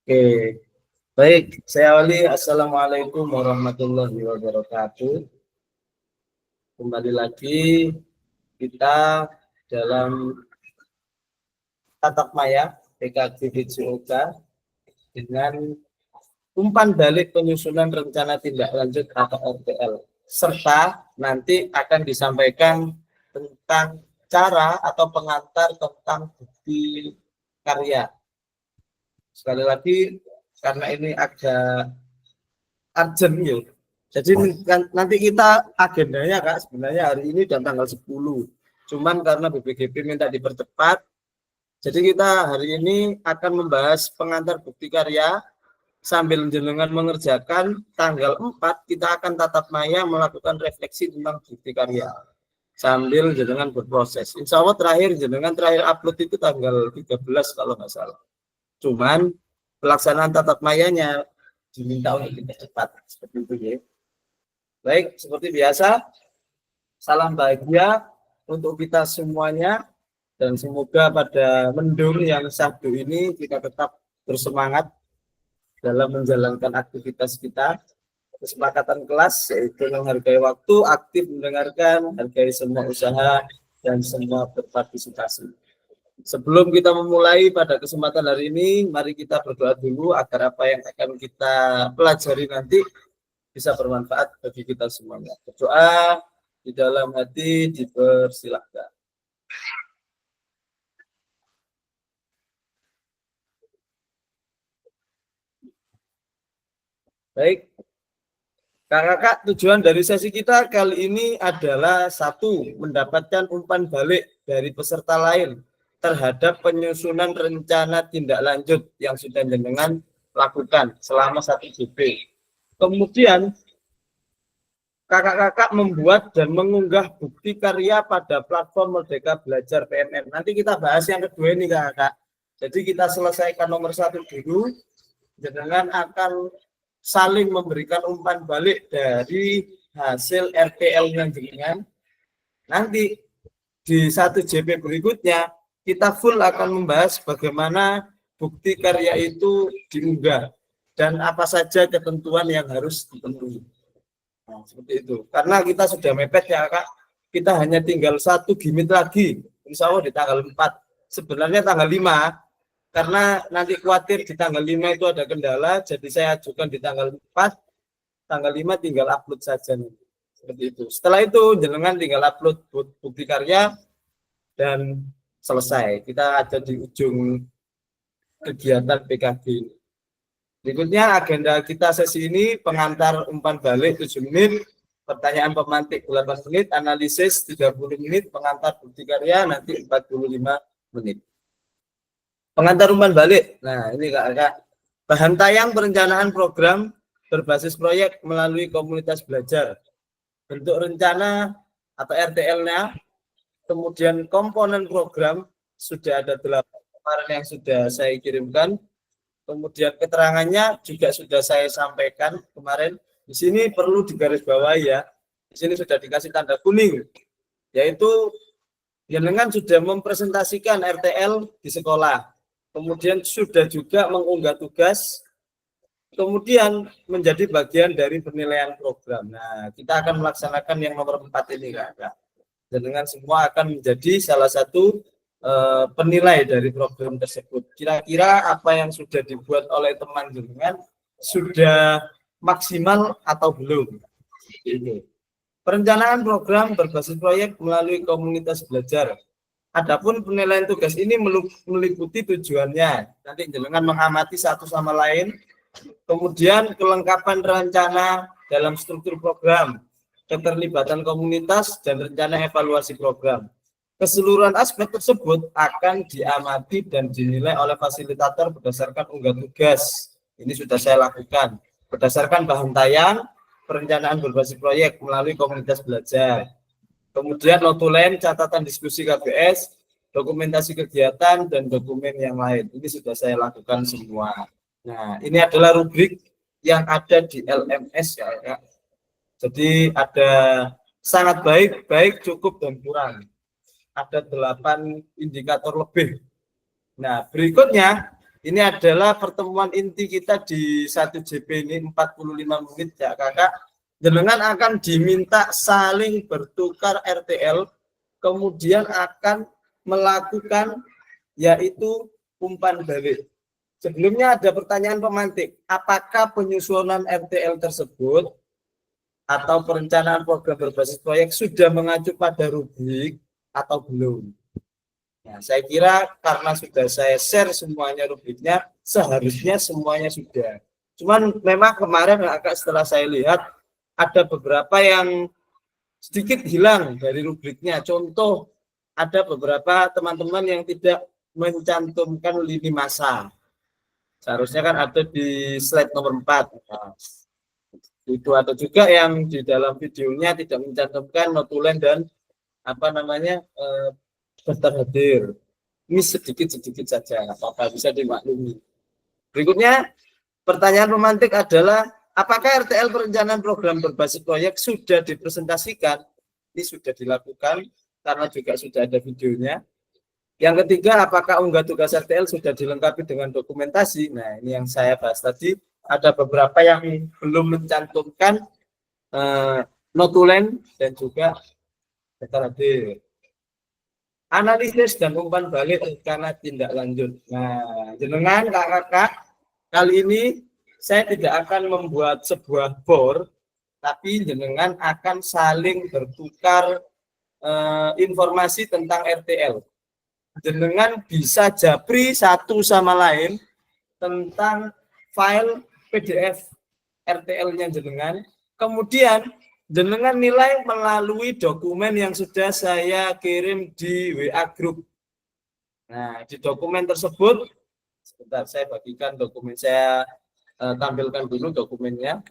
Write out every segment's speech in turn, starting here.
Oke, baik. Saya awali. Assalamualaikum warahmatullahi wabarakatuh. Kembali lagi kita dalam tatap maya PKG BJOK dengan umpan balik penyusunan rencana tindak lanjut atau RTL, serta nanti akan disampaikan tentang cara atau pengantar tentang bukti karya. Sekali lagi, karena ini agak urgent ya. Jadi nanti kita agendanya Kak, sebenarnya hari ini dan tanggal 10. Cuman karena BPGP minta dipercepat, jadi kita hari ini akan membahas pengantar bukti karya sambil jenengan mengerjakan. Tanggal 4 kita akan tatap maya melakukan refleksi tentang bukti karya sambil jenengan berproses. Insya Allah jenengan terakhir upload itu tanggal 13 kalau nggak salah. Cuman pelaksanaan tatap mayanya diminta untuk dipercepat seperti itu ya. Baik, seperti biasa, salam bahagia untuk kita semuanya dan semoga pada mendung yang syahdu ini kita tetap bersemangat dalam menjalankan aktivitas kita. Kesepakatan kelas yaitu menghargai waktu, aktif mendengarkan, hargai semua usaha dan semua berpartisipasi. Sebelum kita memulai pada kesempatan hari ini, mari kita berdoa dulu agar apa yang akan kita pelajari nanti bisa bermanfaat bagi kita semuanya. Berdoa di dalam hati, dipersilahkan. Baik, kakak-kakak, tujuan dari sesi kita kali ini adalah satu, mendapatkan umpan balik dari peserta lain terhadap penyusunan rencana tindak lanjut yang sudah jenengan lakukan selama 1 JP. Kemudian kakak-kakak membuat dan mengunggah bukti karya pada platform Merdeka Belajar PMM. Nanti kita bahas yang kedua ini kakak. Jadi kita selesaikan nomor 1 dulu, jenengan akan saling memberikan umpan balik dari hasil RTL-nya jenengan. Nanti di 1 JP berikutnya kita full akan membahas bagaimana bukti karya itu diunggah dan apa saja ketentuan yang harus dipenuhi. Nah, seperti itu. Karena kita sudah mepet ya Kak, kita hanya tinggal 1 gimit lagi, insya Allah di tanggal 4. Sebenarnya tanggal 5, karena nanti khawatir di tanggal 5 itu ada kendala, jadi saya ajukan di tanggal 4, tanggal 5 tinggal upload saja nih. Seperti itu. Setelah itu jenengan tinggal upload bukti karya dan selesai. Kita ada di ujung kegiatan PKG. Berikutnya agenda kita sesi ini pengantar umpan balik 7 menit, pertanyaan pemantik 8 menit, analisis 30 menit, pengantar bukti karya nanti 45 menit. Pengantar umpan balik. Nah, ini Kak. Bahan tayang perencanaan program berbasis proyek melalui komunitas belajar. Bentuk rencana atau RTL-nya, kemudian komponen program sudah ada 8 kemarin yang sudah saya kirimkan. Kemudian keterangannya juga sudah saya sampaikan kemarin. Di sini perlu digarisbawahi ya. Di sini sudah dikasih tanda kuning, yaitu jenengan sudah mempresentasikan RTL di sekolah. Kemudian sudah juga mengunggah tugas. Kemudian menjadi bagian dari penilaian program. Nah, kita akan melaksanakan yang nomor 4 ini, Kak. Jenengan semua akan menjadi salah satu penilai dari program tersebut. Kira-kira apa yang sudah dibuat oleh teman jenengan sudah maksimal atau belum? Ini. Perencanaan program berbasis proyek melalui komunitas belajar. Adapun penilaian tugas ini meliputi tujuannya. Nanti jenengan mengamati satu sama lain. Kemudian kelengkapan rencana dalam struktur program, keterlibatan komunitas, dan rencana evaluasi program. Keseluruhan aspek tersebut akan diamati dan dinilai oleh fasilitator berdasarkan unggah tugas. Ini sudah saya lakukan. Berdasarkan bahan tayang, perencanaan berbasis proyek melalui komunitas belajar. Kemudian notulen, catatan diskusi KBS, dokumentasi kegiatan, dan dokumen yang lain. Ini sudah saya lakukan semua. Nah, ini adalah rubrik yang ada di LMS ya. Jadi ada sangat baik, baik, cukup, dan kurang. Ada 8 indikator lebih. Nah, berikutnya Ini adalah pertemuan inti kita di 1JP ini 45 menit ya kakak. Jenengan akan diminta saling bertukar RTL, kemudian akan melakukan yaitu umpan balik. Sebelumnya ada pertanyaan pemantik, apakah penyusunan RTL tersebut atau perencanaan program berbasis proyek sudah mengacu pada rubrik atau belum? Nah, saya kira karena sudah saya share semuanya rubriknya, seharusnya semuanya sudah. Cuman memang kemarin setelah saya lihat ada beberapa yang sedikit hilang dari rubriknya. Contoh, ada beberapa teman-teman yang tidak mencantumkan lini masa. Seharusnya kan ada di slide nomor 4. Nah, itu atau juga yang di dalam videonya tidak mencantumkan notulen dan daftar hadir. Ini sedikit-sedikit saja, apa bisa dimaklumi. Berikutnya, pertanyaan pemantik adalah, apakah RTL perencanaan program berbasis proyek sudah dipresentasikan? Ini sudah dilakukan, karena juga sudah ada videonya. Yang ketiga, apakah unggah tugas RTL sudah dilengkapi dengan dokumentasi? Nah, ini yang saya bahas tadi. Ada beberapa yang belum mencantumkan notulen dan juga daftar hadir. Analisis dan umpan balik karena tindak lanjut. Nah, jenengan kakak, kali ini saya tidak akan membuat sebuah board, tapi jenengan akan saling bertukar informasi tentang RTL. Jenengan bisa japri satu sama lain tentang file PDF RTL-nya jenengan, kemudian jenengan nilai melalui dokumen yang sudah saya kirim di WA Group. Nah, di dokumen tersebut, sebentar saya bagikan dokumen, saya tampilkan dulu dokumennya.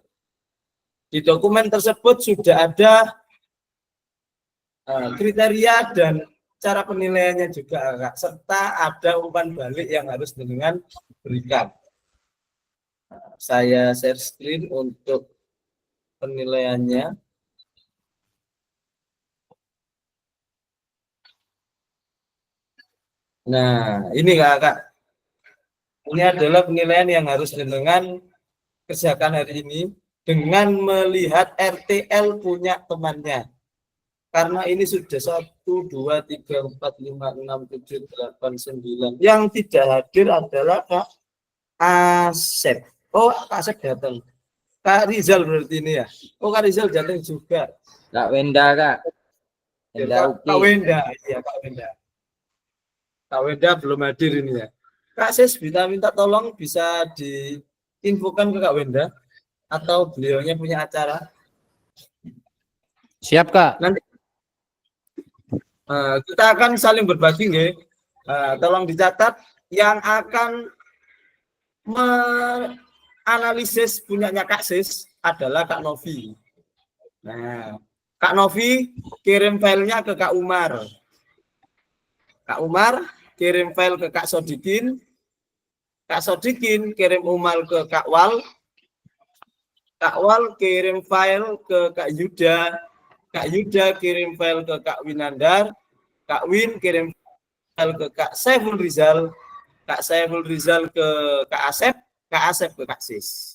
Di dokumen tersebut sudah ada kriteria dan cara penilaiannya juga, serta ada umpan balik yang harus jenengan berikan. Saya share screen untuk penilaiannya. Nah, ini kakak. Ini adalah penilaian yang harus jenengan kerjakan hari ini dengan melihat RTL punya temannya. Karena ini sudah 1, 2, 3, 4, 5, 6, 7, 8, 9. Yang tidak hadir adalah Kak Asep. Oh, Kak Asep datang. Kak Rizal berarti ini ya. Oh, Kak Rizal datang juga. Kak Wenda, Kak. Kak Wenda, iya Kak Wenda. Kak Wenda belum hadir ini ya. Kak Sis, minta tolong bisa diinfokan ke Kak Wenda atau beliaunya punya acara. Siap, Kak. Nanti kita akan saling berbagi, nggih. Tolong dicatat yang akan menganalisis punyanya Kak Sis adalah Kak Novi. Nah, Kak Novi kirim filenya ke Kak Umar. Kak Umar kirim file ke Kak Sodikin. Kak Sodikin kirim Umar ke Kak Wal. Kak Wal kirim file ke Kak Yuda. Kak Yuda kirim file ke Kak Winandar. Kak Win kirim file ke Kak Saiful Rizal. Kak Saiful Rizal ke Kak Asep. Kak Asep ke Kak Sis.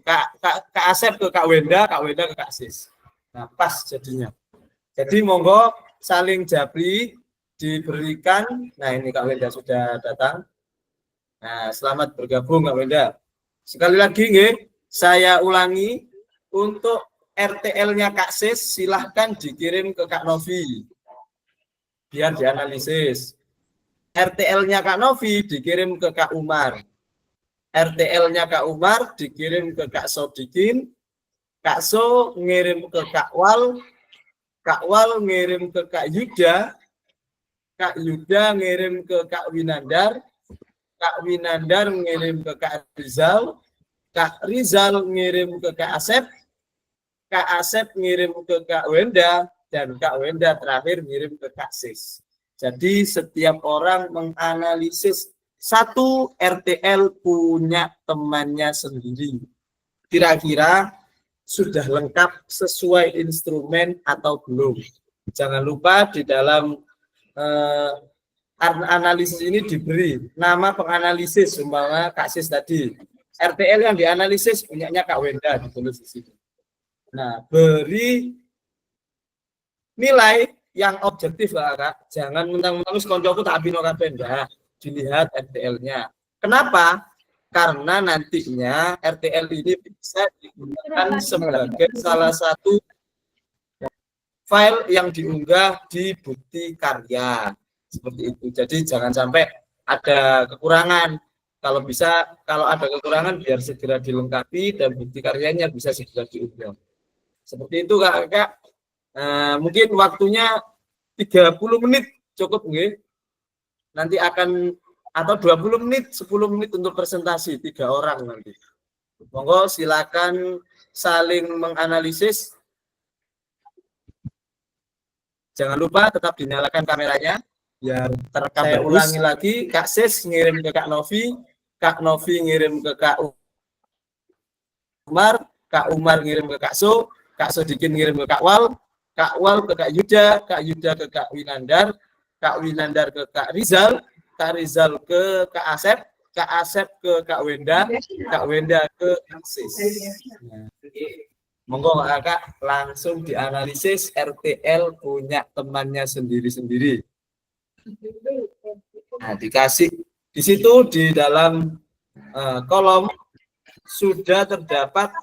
Kak Asep ke Kak Wenda. Kak Wenda ke Kak Sis. Nah, pas jadinya. Jadi monggo saling japri diberikan. Nah, ini Kak Wenda sudah datang. Nah, selamat bergabung Kak Wenda. Sekali lagi nggih, saya ulangi, untuk RTL-nya Kak Sis silahkan dikirim ke Kak Novi biar dianalisis. RTL-nya Kak Novi dikirim ke Kak Umar. RTL-nya Kak Umar dikirim ke Kak Sodikin. Kak So ngirim ke Kak Wal. Kak Wal ngirim ke Kak Yuda. Kak Yuda ngirim ke Kak Winandar. Kak Winandar ngirim ke Kak Rizal. Kak Rizal ngirim ke Kak Asep. Kak Asep ngirim ke Kak Wenda. Dan Kak Wenda terakhir ngirim ke Kak Sis. Jadi setiap orang menganalisis satu RTL punya temannya sendiri. Kira-kira sudah lengkap sesuai instrumen atau belum? Jangan lupa di dalam analisis ini diberi nama penganalisis, umpama Kak Sis tadi. RTL yang dianalisis punyanya Kak Wenda, ditulis di sini. Nah, beri nilai yang objektif lah Kak. Jangan mentang-mentang koncoku tak bino kabeh, enggak. Dilihat RTL-nya. Kenapa? Karena nantinya RTL ini bisa digunakan sebagai salah satu file yang diunggah di bukti karya. Seperti itu. Jadi jangan sampai ada kekurangan. Kalau bisa, kalau ada kekurangan biar segera dilengkapi dan bukti karyanya bisa segera diunggah. Seperti itu Kak. Mungkin waktunya 30 menit cukup nggih. Nanti akan atau 20 menit, 10 menit untuk presentasi 3 orang nanti. Monggo silakan saling menganalisis. Jangan lupa tetap dinyalakan kameranya biar terekam. Saya ulangi lagi, Kak Sis ngirim ke Kak Novi, Kak Novi ngirim ke Kak Umar ngirim ke Kak Sodikin ngirim ke Kak Wal ke Kak Yuda ke Kak Winandar ke Kak Rizal ke Kak Asep ke Kak Wenda ke Kak Sis. Monggo Kak langsung dianalisis RTL punya temannya sendiri-sendiri. Nah, dikasih di situ di dalam kolom sudah terdapat,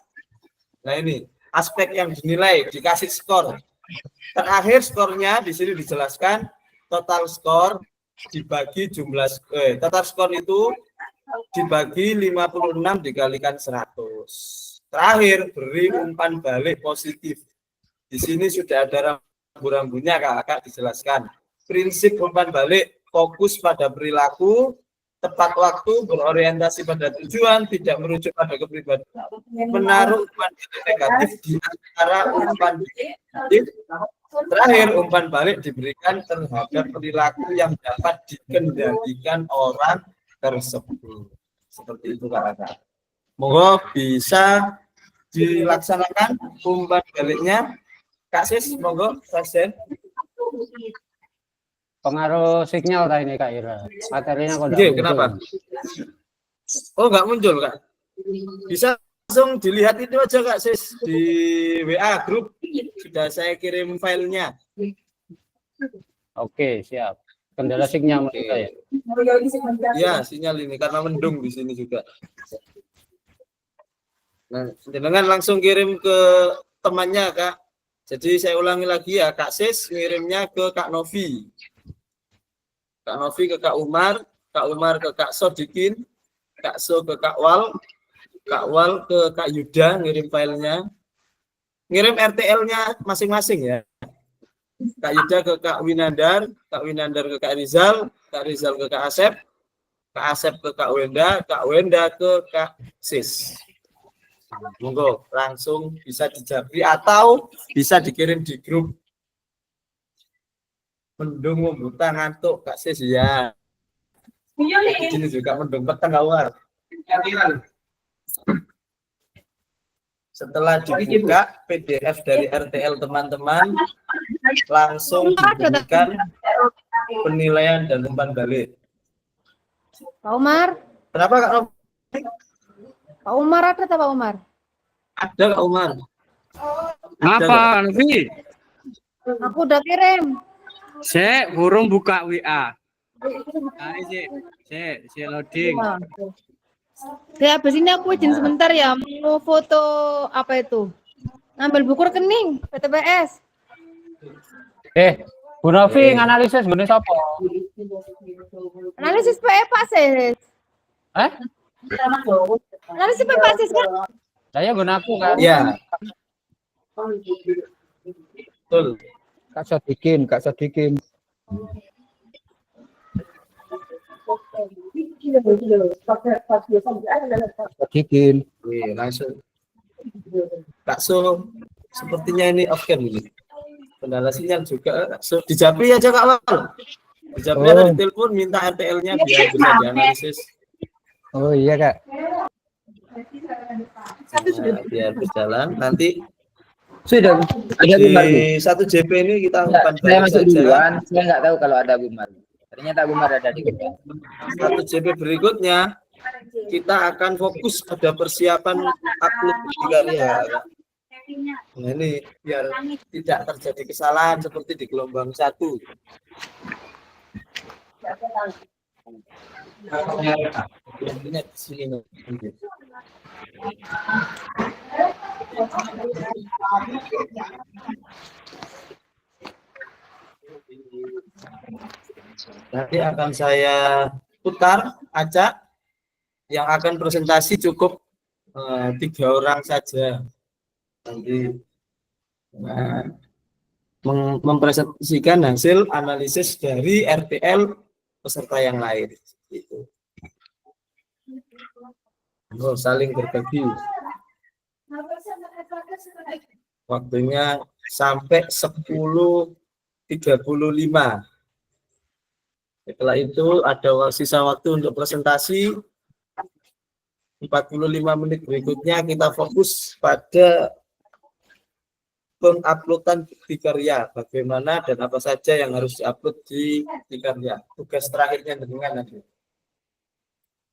nah ini aspek yang dinilai, dikasih skor. Terakhir skornya di sini dijelaskan total skor dibagi jumlah total skor itu dibagi 56 dikalikan 100. Terakhir beri umpan balik positif. Di sini sudah ada rambu-rambunya Kak dijelaskan. Prinsip umpan balik fokus pada perilaku, tepat waktu, berorientasi pada tujuan, tidak merujuk pada kepribadian, menaruh umpan negatif di antara umpan positif. Terakhir, umpan balik diberikan terhadap perilaku yang dapat dikendalikan orang tersebut. Seperti itu Kak. Monggo bisa dilaksanakan umpan baliknya. Kak Sis, monggo present. Pengaruh sinyal tadi ini Kak Ira. Materinya kok enggak kenapa? Oh, enggak muncul Kak. Bisa langsung dilihat itu aja Kak Sis di WA grup. Sudah saya kirim filenya. Oke, siap. Kendala sinyal kita ya. Ya, sinyal ini karena mendung di sini juga. Nah, dengan langsung kirim ke temannya Kak. Jadi saya ulangi lagi ya, Kak Sis ngirimnya ke Kak Novi. Kak Novi ke Kak Umar ke Kak Sodikin, Kak So ke Kak Wal ke Kak Yuda ngirim filenya. Ngirim RTL-nya masing-masing ya. Kak Yuda ke Kak Winandar ke Kak Rizal ke Kak Asep ke Kak Wenda ke Kak Sis. Monggo langsung bisa dijabri atau bisa dikirim di grup. Mendung membuta ngantuk Kak Sis ya. Ini juga mendung petang awal. Setelah dibuka PDF dari RTL teman-teman, langsung diberikan penilaian dan umpan balik. Pak Umar. Kenapa Kak Rob? Pak Umar ada tak Pak Umar? Ada Kak Umar. Apa, Novi? Aku udah kirim. Saya burung buka WA. Saya loading. Ya, habis ini aku izin sebentar ya, mau foto apa itu? Ngambil buku rekening PTPS. Bu Novi nganalisis gune sapa? Analisis PE Pak Sis. Analisis PE Pak Sis kan? Saya guna aku kan. Iya. Betul. Kak Sodikin. Sodikin. Langsung. Kak So, sepertinya ini off cam ini. Kendala sinyal juga. So, di Japri aja Kak Wal. Di Japri ada di telepon minta RTL-nya biar bisa dianalisis. Oh iya Kak. Nah, biar berjalan nanti Sudah ada Bumar. di 1 JP ini kita umpan Saya balik masuk saja. duluan, saya nggak tahu kalau ada Bumar. Ternyata Bumar ada di kita. 1 JP berikutnya kita akan fokus pada persiapan upload karya. Nah, ini biar tidak terjadi kesalahan seperti di gelombang 1. Ini di sini nanti. Nanti akan saya putar acak yang akan presentasi cukup 3 orang saja. Nanti mempresentasikan hasil analisis dari RTL peserta yang lain. Gitu. Oh, saling berbagi. Waktunya sampai 10.35. Setelah itu ada sisa waktu untuk presentasi 45 menit berikutnya kita fokus pada penguploadan bukti karya, bagaimana dan apa saja yang harus diupload di bukti karya. Tugas terakhirnya dengan nanti.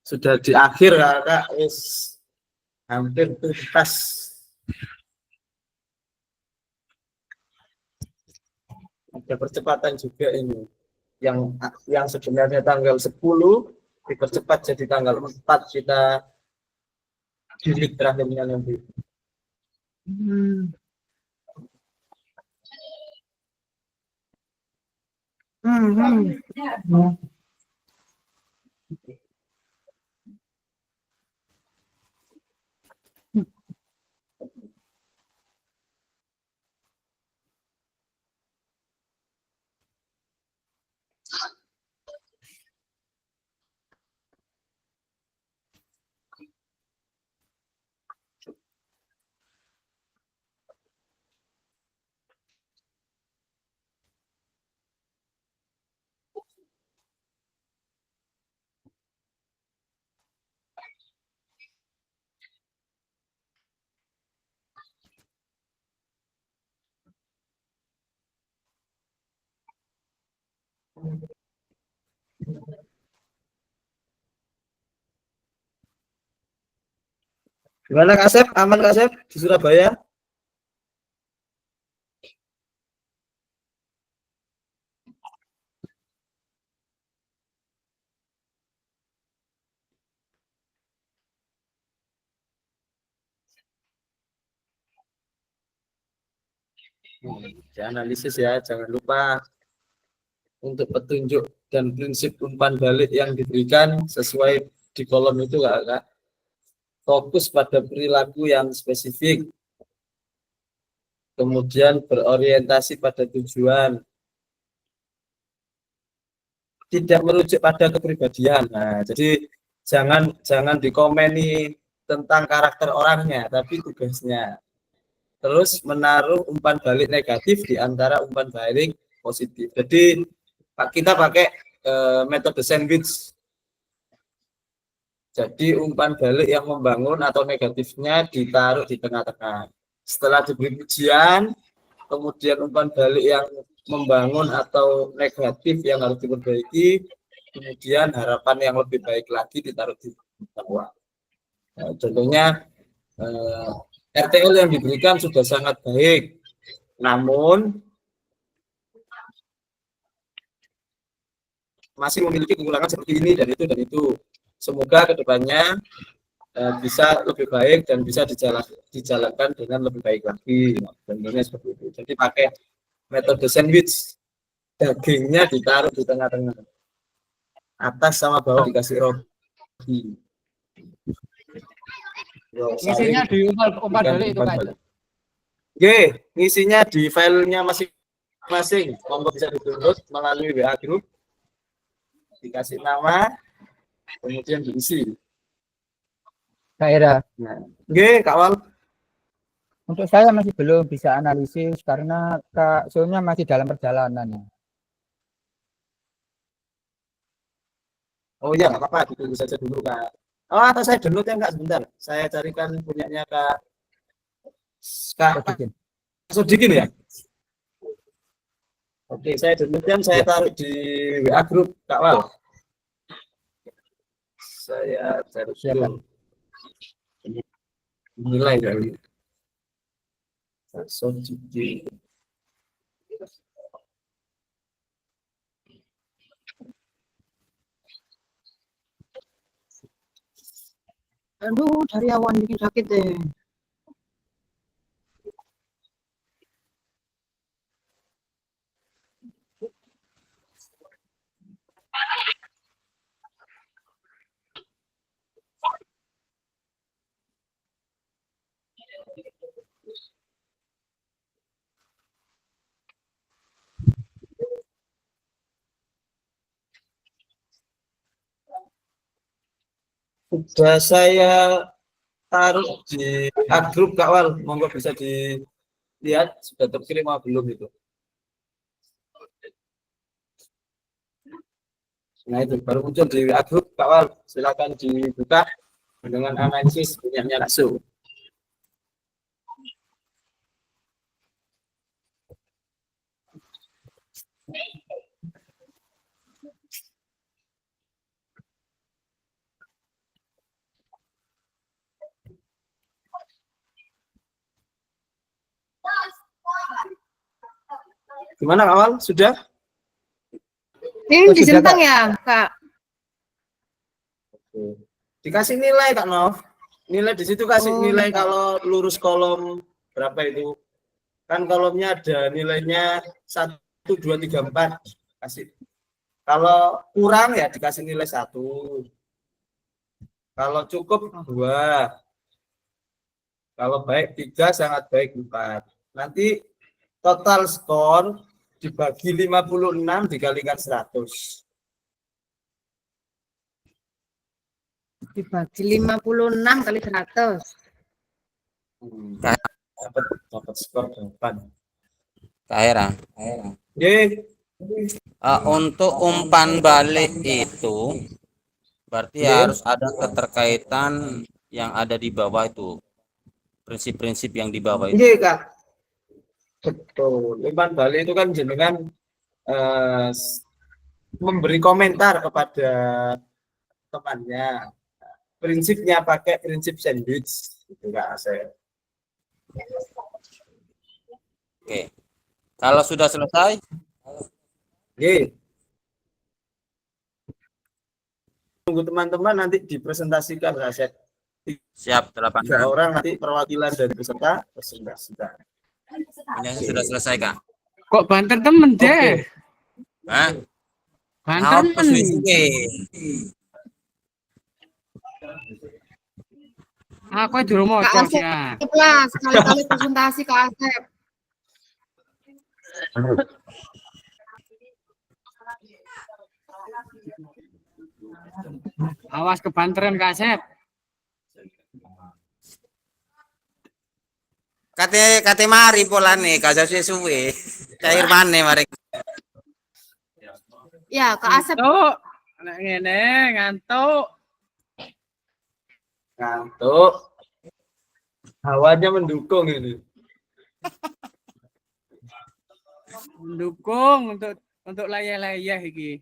Sudah di akhir Kak, hampir tuntas. Ada percepatan juga ini. Yang sebenarnya tanggal 10 dipercepat jadi tanggal 4 kita jilid terakhirnya nanti. Gimana Kak Sep? Aman Kak Sep di Surabaya? Analisis ya, jangan lupa untuk petunjuk dan prinsip umpan balik yang diberikan sesuai di kolom itu Kak. Fokus pada perilaku yang spesifik, kemudian berorientasi pada tujuan, tidak merujuk pada kepribadian. Nah, jadi jangan dikomeni tentang karakter orangnya, tapi tugasnya. Terus menaruh umpan balik negatif di antara umpan balik positif. Jadi kita pakai metode sandwich. Jadi umpan balik yang membangun atau negatifnya ditaruh di tengah-tengah. Setelah diberi pujian, kemudian umpan balik yang membangun atau negatif yang harus diperbaiki, kemudian harapan yang lebih baik lagi ditaruh di bawah. Nah, contohnya RTL yang diberikan sudah sangat baik, namun masih memiliki kekurangan seperti ini dan itu dan itu. Semoga kedepannya bisa lebih baik dan bisa dijalankan dengan lebih baik lagi. Contohnya seperti itu. Jadi pakai metode sandwich, dagingnya ditaruh di tengah-tengah, atas sama bawah dikasih roti. Isinya di umpan balik itu Kak. Oke, ngisinya di filenya masing-masing. Monggo bisa di-download melalui WA Group. Dikasih nama, kemudian diisi. Kak Ira, Nah, oke, Kawal. untuk saya masih belum bisa analisis karena Kak Sonya masih dalam perjalanan. Oh iya, nggak apa-apa, ditunggu saja dulu Kak. Oh, atau saya download ya Kak, sebentar. Saya carikan punyanya Kak Sodikin. Sodikin ya. Oke, saya demikian saya taruh di WA grup Kak Wal. Saya taruh Siap, Pak. dulu. Nilai dari Sojuki. Aduh, dari awan bikin sakit deh. Sudah saya taruh di grup Kak Wal, monggo bisa dilihat sudah terkirim apa belum itu. Nah itu baru muncul di grup Kak Wal, silakan dibuka dengan analisis punyanya Kak Su. Gimana Kak Wal? Sudah? Ini Oh, sudah, disentang Kak. ya, Kak? Dikasih nilai Kak Nov. Nilai di situ kasih Oh, nilai iya. kalau lurus kolom berapa itu? Kan kolomnya ada nilainya 1, 2, 3, 4. Kasih. Kalau kurang ya dikasih nilai 1. Kalau cukup 2. Kalau baik 3, sangat baik 4. Nanti total skor dibagi 56 dikalikan 100. Dibagi 56 kali 100. Dapat skor 8. Kaira. Ye, Untuk umpan balik itu berarti Iya. harus ada keterkaitan yang ada di bawah itu. Prinsip-prinsip yang di bawah itu. iya Kak. Betul. Umpan balik itu kan jenengan memberi komentar kepada temannya. Prinsipnya pakai prinsip sandwich, gitu Kak saya. Oke. Kalau sudah selesai, Ye. Tunggu teman-teman nanti dipresentasikan Kak. siap 3 8. orang nanti perwakilan dari peserta presentasikan. Ini sudah selesai, Kak. Kok banter temen deh? Hah? Banter Apa temen. sih? Aku di rumah Kak kok Asep, ya. lah, sekali-kali presentasi Kak Asep. Awas kebanteran Kak Asep. Kate mari polane kaja suwe. Cair mana mari. Ya, Kak Asep. Tuh, nek ngene ngantuk. Ngantuk. Hawanya mendukung ini. Mendukung untuk layah-layah iki.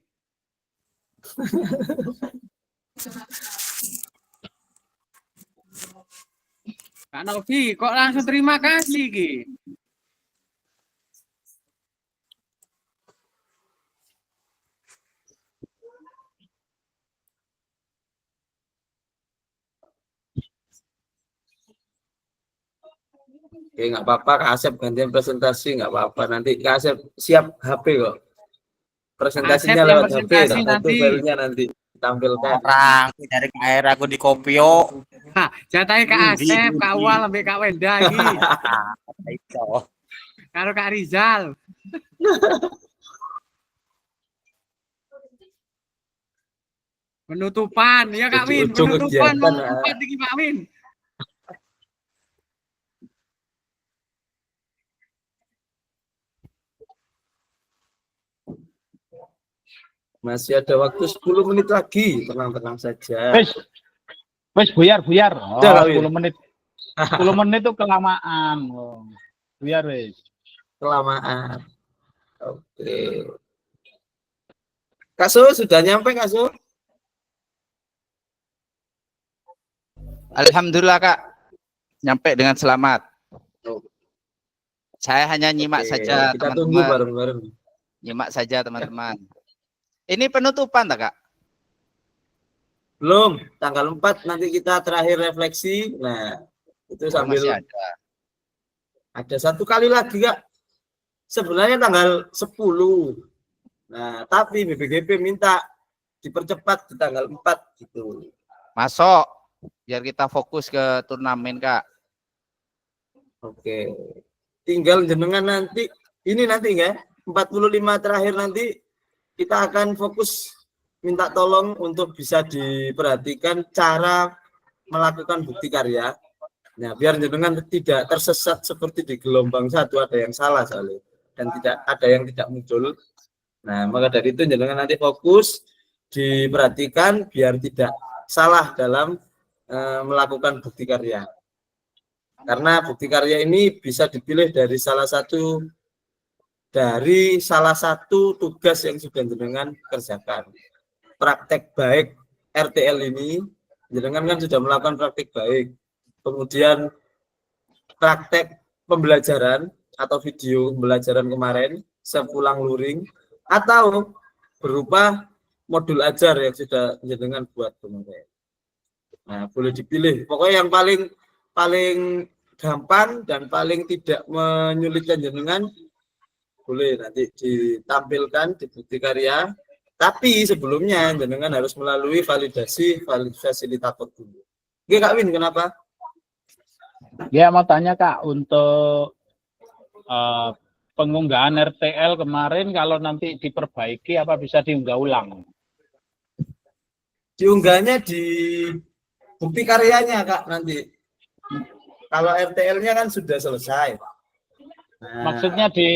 Kak Novi, kok langsung terima kasih iki? Oke, nggak apa-apa Kak Asep gantian presentasi nggak apa-apa. Nanti Kak Asep siap HP kok. Presentasinya Asep yang lewat HP, presentasi tak nanti. filenya nanti tampilkan. Orang dari KR aku di Kopio. Hah, jatahe Kak Asep, Kak Wal sampai Kak Wenda iki. Itu. Karo Kak Rizal. Penutupan, ya Kak Win. Ujung-ujung Penutupan, kegiatan, penutupan iki Pak Win. Masih ada waktu 10 menit lagi, tenang-tenang saja. Wes buyar. Oh, Udah, Kak Win. 10 menit. 10 menit itu kelamaan. Oh. Buyar wes. Kelamaan. Oke. Kak Su, sudah nyampe Kak Su? Alhamdulillah Kak, nyampe dengan selamat. Saya hanya nyimak Oke, saja kita tunggu teman-teman, bareng-bareng. nyimak saja teman-teman. Ini penutupan tak Kak? Belum, tanggal 4 nanti kita terakhir refleksi. Nah, itu Oh, sambil masih ada. ada satu kali lagi Kak. Sebenarnya tanggal 10. Nah, tapi BPGP minta dipercepat di tanggal 4 gitu. Masuk, biar kita fokus ke turnamen Kak. Oke. Tinggal jenengan nanti, ini nanti ya, 45 terakhir nanti kita akan fokus minta tolong untuk bisa diperhatikan cara melakukan bukti karya. Nah, biar jenengan tidak tersesat seperti di gelombang 1 ada yang salah soalnya dan tidak ada yang tidak muncul. Nah, maka dari itu jenengan nanti fokus diperhatikan biar tidak salah dalam melakukan bukti karya. Karena bukti karya ini bisa dipilih dari salah satu tugas yang sudah jenengan kerjakan. Praktek baik RTL ini, jenengan kan sudah melakukan praktek baik. Kemudian praktek pembelajaran atau video pembelajaran kemarin sepulang luring atau berupa modul ajar yang sudah jenengan buat kemarin. Nah, boleh dipilih. Pokoknya yang paling gampang dan paling tidak menyulitkan jenengan boleh nanti ditampilkan di bukti karya. Tapi sebelumnya jenengan harus melalui validasi fasilitator dulu. Oke Kak Win, kenapa? Ya, mau tanya Kak, untuk pengunggahan RTL kemarin kalau nanti diperbaiki apa bisa diunggah ulang? Diunggahnya di bukti karyanya Kak nanti. Kalau RTL-nya kan sudah selesai. Nah, Maksudnya di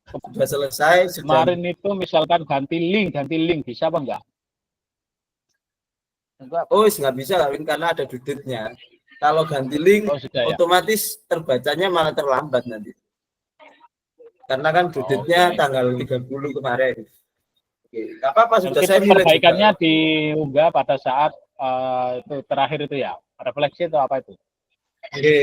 sudah selesai. kemarin itu misalkan ganti link bisa apa enggak? Oh, nggak bisa Kak Win karena ada dudutnya. Kalau ganti link, Oh, sudah ya. otomatis terbacanya malah terlambat nanti. Karena kan dudutnya tanggal 30 kemarin. Oke, nggak apa-apa sudah Mungkin saya pilih perbaikannya juga. diunggah pada saat itu terakhir itu ya, refleksi itu apa itu? Oke,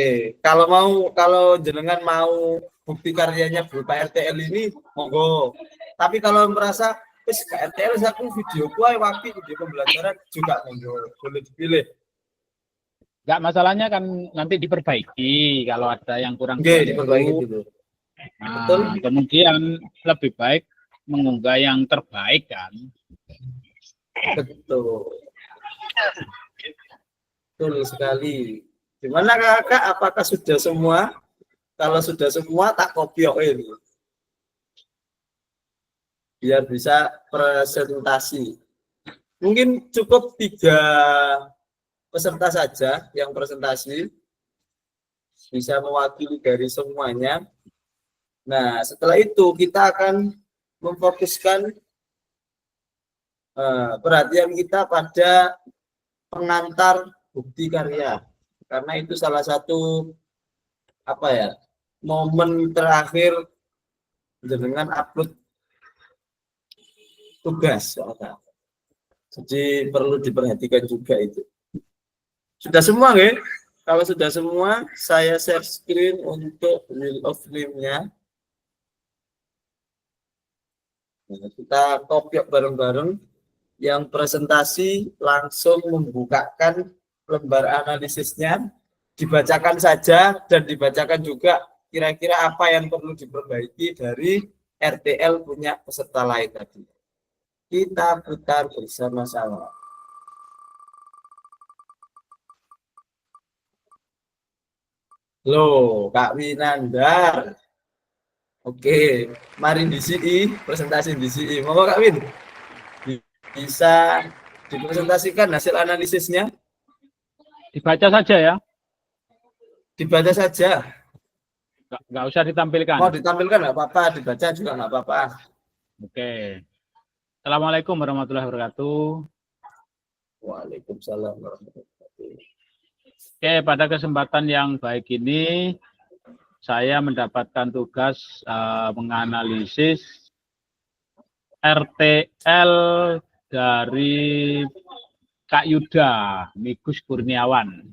kalau jenengan mau bukti karyanya berupa RTL ini, monggo. Tapi kalau merasa RTL aku video waktu video pembelajaran juga monggo, boleh dipilih. Enggak, masalahnya kan nanti diperbaiki kalau ada yang kurang. Oke, diperbaiki dulu. Nah, Betul. kemudian lebih baik mengunggah yang terbaik kan. Betul. Betul sekali. Gimana Kakak? Apakah sudah semua? Kalau sudah semua tak kopioin. Biar bisa presentasi. Mungkin cukup 3 peserta saja yang presentasi. Bisa mewakili dari semuanya. Nah, setelah itu kita akan memfokuskan perhatian kita pada pengantar bukti karya. Karena itu salah satu momen terakhir dengan upload tugas. Jadi perlu diperhatikan juga itu. Sudah semua nggih? Kalau sudah semua, saya share screen untuk wheel of name-nya. Nah, kita kopiok bareng-bareng. Yang presentasi langsung membukakan lembar analisisnya, dibacakan saja dan dibacakan juga kira-kira apa yang perlu diperbaiki dari RTL punya peserta lain tadi. Kita putar bersama-sama. Loh, Kak Winandar. Oke, mari di sini presentasi di sini. Mau Kak Win? Bisa dipresentasikan hasil analisisnya? Dibaca saja ya. Dibaca saja. Nggak usah ditampilkan. Mau ditampilkan nggak apa-apa, dibaca juga nggak apa-apa. Oke. Assalamualaikum warahmatullahi wabarakatuh. Waalaikumsalam warahmatullahi wabarakatuh. Oke, pada kesempatan yang baik ini saya mendapatkan tugas menganalisis RTL dari Kak Yuda Migus Kurniawan.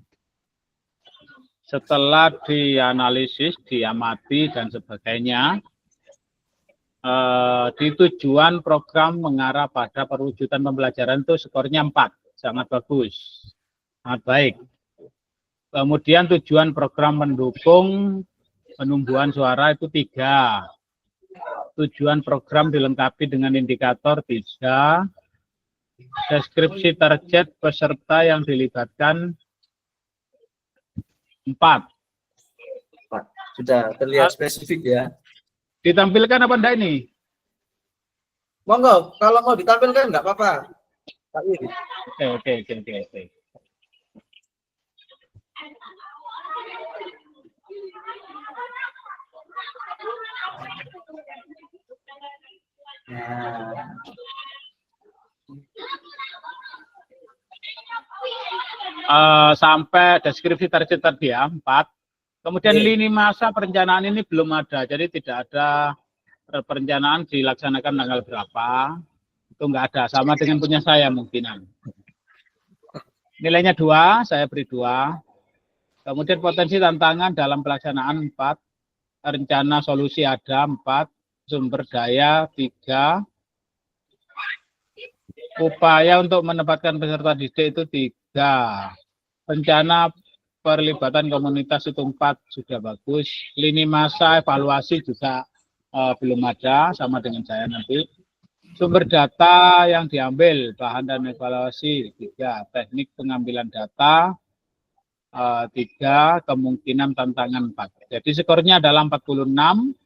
Setelah dianalisis, diamati dan sebagainya, di tujuan program mengarah pada perwujudan pembelajaran itu skornya 4, sangat bagus, sangat baik. Kemudian tujuan program mendukung penumbuhan suara itu 3. Tujuan program dilengkapi dengan indikator 3. Deskripsi target peserta yang dilibatkan 4. Sudah terlihat spesifik ya. Ditampilkan apa enggak ini? Monggo, kalau mau ditampilkan nggak apa-apa. Pak Win. Oke. Sampai deskripsi target tadi ya, 4. Kemudian lini masa perencanaan ini belum ada, jadi tidak ada perencanaan dilaksanakan tanggal berapa. Itu enggak ada, sama dengan punya saya mungkinan. Nilainya 2, saya beri 2. Kemudian potensi tantangan dalam pelaksanaan 4. Rencana solusi ada 4. Sumber daya 3. Upaya untuk menempatkan peserta didik itu 3. Rencana perlibatan komunitas itu 4, sudah bagus. Lini masa evaluasi juga belum ada, sama dengan saya nanti. Sumber data yang diambil, bahan dan evaluasi 3. Teknik pengambilan data 3. Kemungkinan tantangan 4. Jadi skornya adalah 46.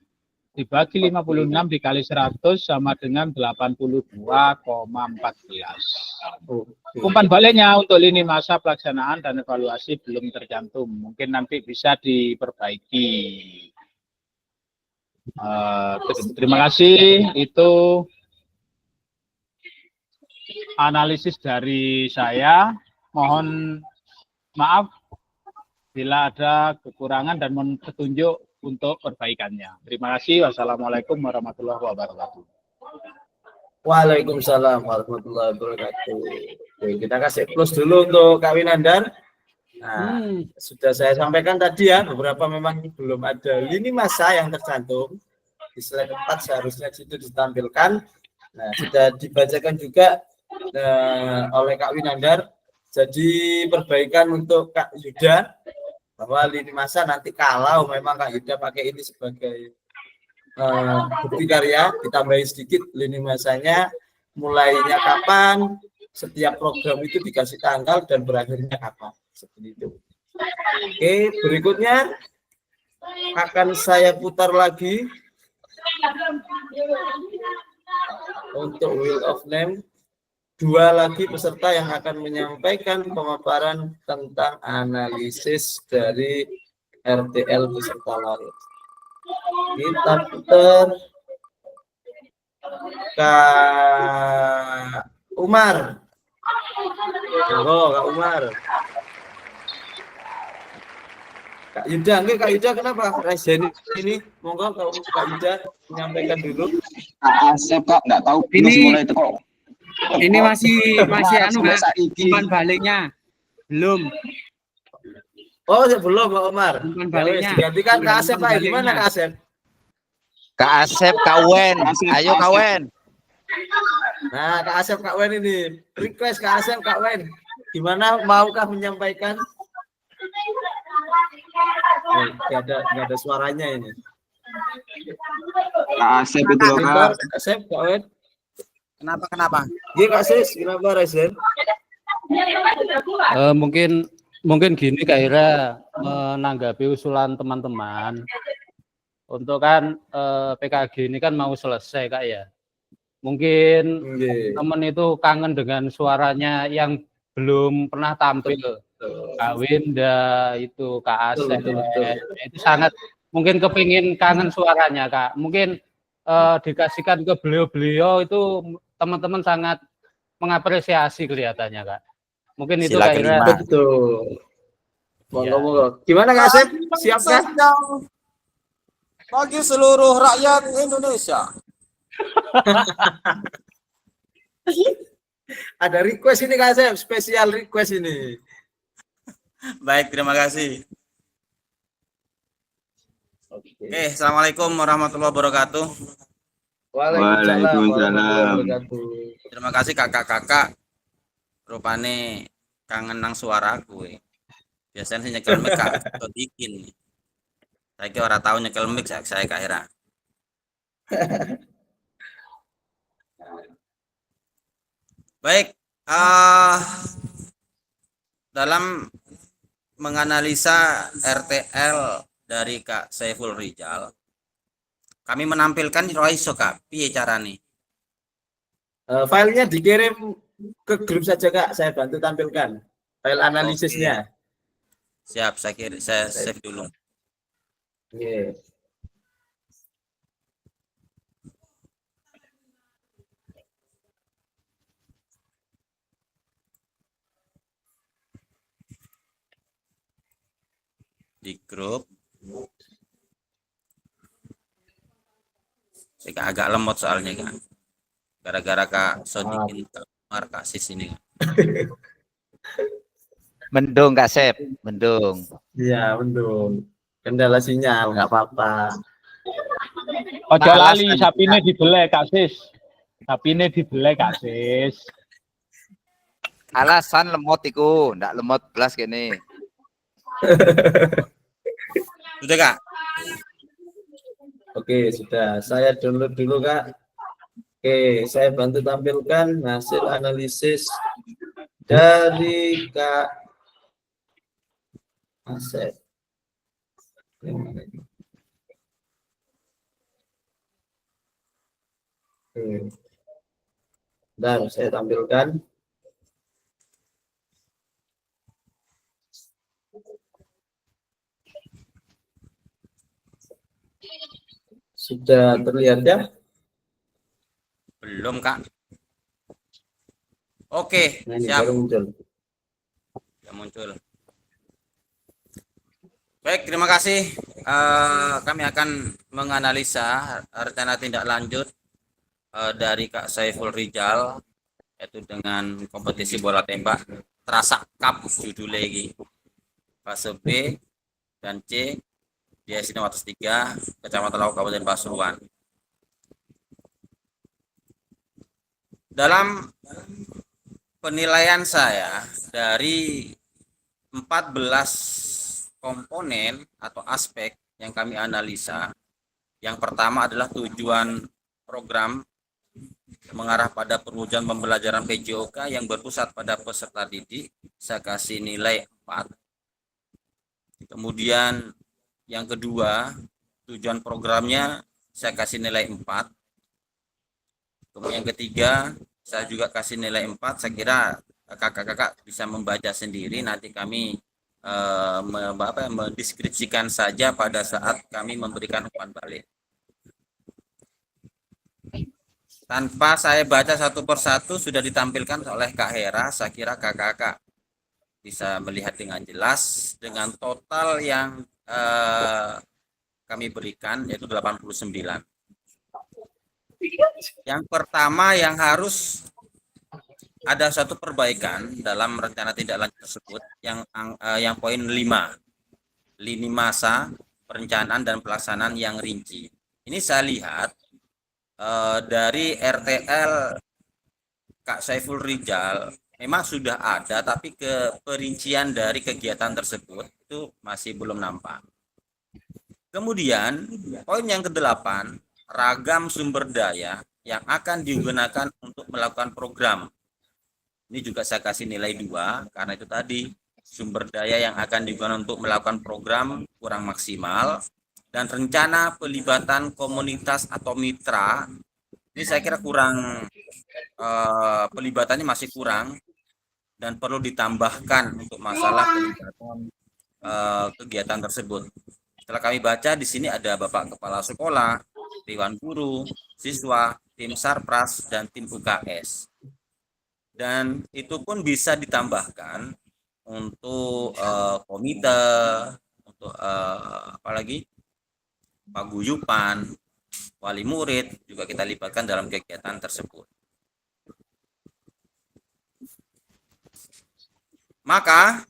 Dibagi 56 dikali 100 sama dengan 82,14. Umpan baliknya untuk lini masa pelaksanaan dan evaluasi belum tercantum. Mungkin nanti bisa diperbaiki. Terima kasih. Itu analisis dari saya. Mohon maaf bila ada kekurangan dan mohon petunjuk untuk perbaikannya. Terima kasih. Wassalamualaikum warahmatullahi wabarakatuh. Waalaikumsalam warahmatullahi wabarakatuh. Oke, kita kasih plus dulu untuk Kak Winandar. Nah, sudah saya sampaikan tadi ya, beberapa memang belum ada lini masa yang tercantum. Di slide 4 seharusnya situ ditampilkan. Nah, sudah dibacakan juga oleh Kak Winandar. Jadi perbaikan untuk Kak Yuda, bahwa lini masa nanti kalau memang Kak Yuda pakai ini sebagai bukti karya, ditambahin sedikit lini masanya, mulainya kapan, setiap program itu dikasih tanggal dan berakhirnya kapan, seperti itu. Oke, berikutnya akan saya putar lagi untuk Wheel of Name. 2 lagi peserta yang akan menyampaikan pemaparan tentang analisis dari RTL peserta lain. Kita putar Kak Umar. Oh, Kak Umar. Kak Yuda, enggak Kak Yuda kenapa? Resen ini, monggo Kak Yuda menyampaikan dulu. Asep Kak, enggak tahu Ini mulai itu kok. Ini masih anu Kak, umpan baliknya belum. Oh, belum Pak Umar. Umpan baliknya. Digantikan Kak Asep Pak. Gimana Kak Asep? Kak Asep, Kak Wen. Ayo Kak Wen. Nah, Kak Asep Kak Wen ini. Request Kak Asep Kak Wen. Gimana, maukah menyampaikan? Nggak ada suaranya ini. Kak Asep itu loh Kak. Kak Asep Kak Wen. Kenapa? Iya Kak Sis, kenapa Resen? Mungkin gini Kak Ira, menanggapi usulan teman-teman. Untuk kan PKG ini kan mau selesai Kak ya. Mungkin teman itu kangen dengan suaranya yang belum pernah tampil. Kak Winda, itu Kak Asep, itu sangat mungkin kepingin kangen suaranya Kak. Mungkin dikasihkan ke beliau-beliau itu teman-teman sangat mengapresiasi kelihatannya Kak. Mungkin itu Kak Ira. Betul. Monggo. Gimana Kak Asep? Siap kan? bagi seluruh rakyat Indonesia. Ada request ini Kak Asep, spesial request ini. Baik, terima kasih. Oke, assalamualaikum warahmatullahi wabarakatuh. Waalaikumsalam warahmatullahi wabarakatuh. Terima kasih kakak-kakak. Rupane kangen nang suara aku. Biasanya sih nyekel mic atau bikin. Saya kira orang tahu nyekel mic saya Kak Hera. Baik, dalam menganalisa RTL dari Kak Saiful Rijal, kami menampilkan Roiso Kak, piye carane? Filenya dikirim ke grup saja Kak, saya bantu tampilkan file analisisnya. Siap, saya save dulu. Oke. Di grup. Saya agak lemot soalnya Kak. Gara-gara Kak Sodikin Kak Sis ini. Mendung Kak Sep, mendung. Iya, mendung. Kendala sinyal, nggak apa-apa. Ojo lali sapine dibelek Kak Sis. Sapine dibelek Kak Sis. Alasan lemot iku, ndak lemot belas kene. Sudah Kak? Oke, sudah. Saya download dulu Kak. Oke, saya bantu tampilkan hasil analisis dari Kak Asep. Oke. Dan saya tampilkan. Sudah terlihat ya? Belum Kak. Oke, Nah, ini siap. baru muncul. Ya muncul. Baik, terima kasih. Kami akan menganalisa rencana tindak lanjut dari Kak Saiful Rijal, yaitu dengan kompetisi bola tembak Trasak Cup judulnya lagi. Fase B dan C di SD 3, Kecamatan Lauk, Kabupaten Pasuruan. Dalam penilaian saya dari 14 komponen atau aspek yang kami analisa, yang pertama adalah tujuan program mengarah pada perwujudan pembelajaran PJOK yang berpusat pada peserta didik, saya kasih nilai 4. Kemudian yang kedua, tujuan programnya saya kasih nilai 4. Kemudian yang ketiga, saya juga kasih nilai 4. Saya kira kakak-kakak bisa membaca sendiri, nanti kami mendeskripsikan saja pada saat kami memberikan umpan balik. Tanpa saya baca satu persatu sudah ditampilkan oleh Kak Hera, saya kira kakak-kakak bisa melihat dengan jelas dengan total yang kami berikan, yaitu 89. Yang pertama yang harus ada satu perbaikan dalam rencana tindak lanjut tersebut, yang poin 5, lini masa perencanaan dan pelaksanaan yang rinci. Ini saya lihat dari RTL Kak Saiful Rijal memang sudah ada, tapi perincian dari kegiatan tersebut itu masih belum nampak. Kemudian poin yang ke-8, ragam sumber daya yang akan digunakan untuk melakukan program. Ini juga saya kasih nilai 2 karena itu tadi sumber daya yang akan digunakan untuk melakukan program kurang maksimal, dan rencana pelibatan komunitas atau mitra ini saya kira kurang, pelibatannya masih kurang dan perlu ditambahkan untuk masalah pelibatan kegiatan tersebut. Setelah kami baca di sini ada Bapak Kepala Sekolah, Dewan Guru, siswa, tim Sarpras, dan tim UKS. Dan itu pun bisa ditambahkan untuk komite, untuk apalagi paguyuban, wali murid juga kita libatkan dalam kegiatan tersebut. Maka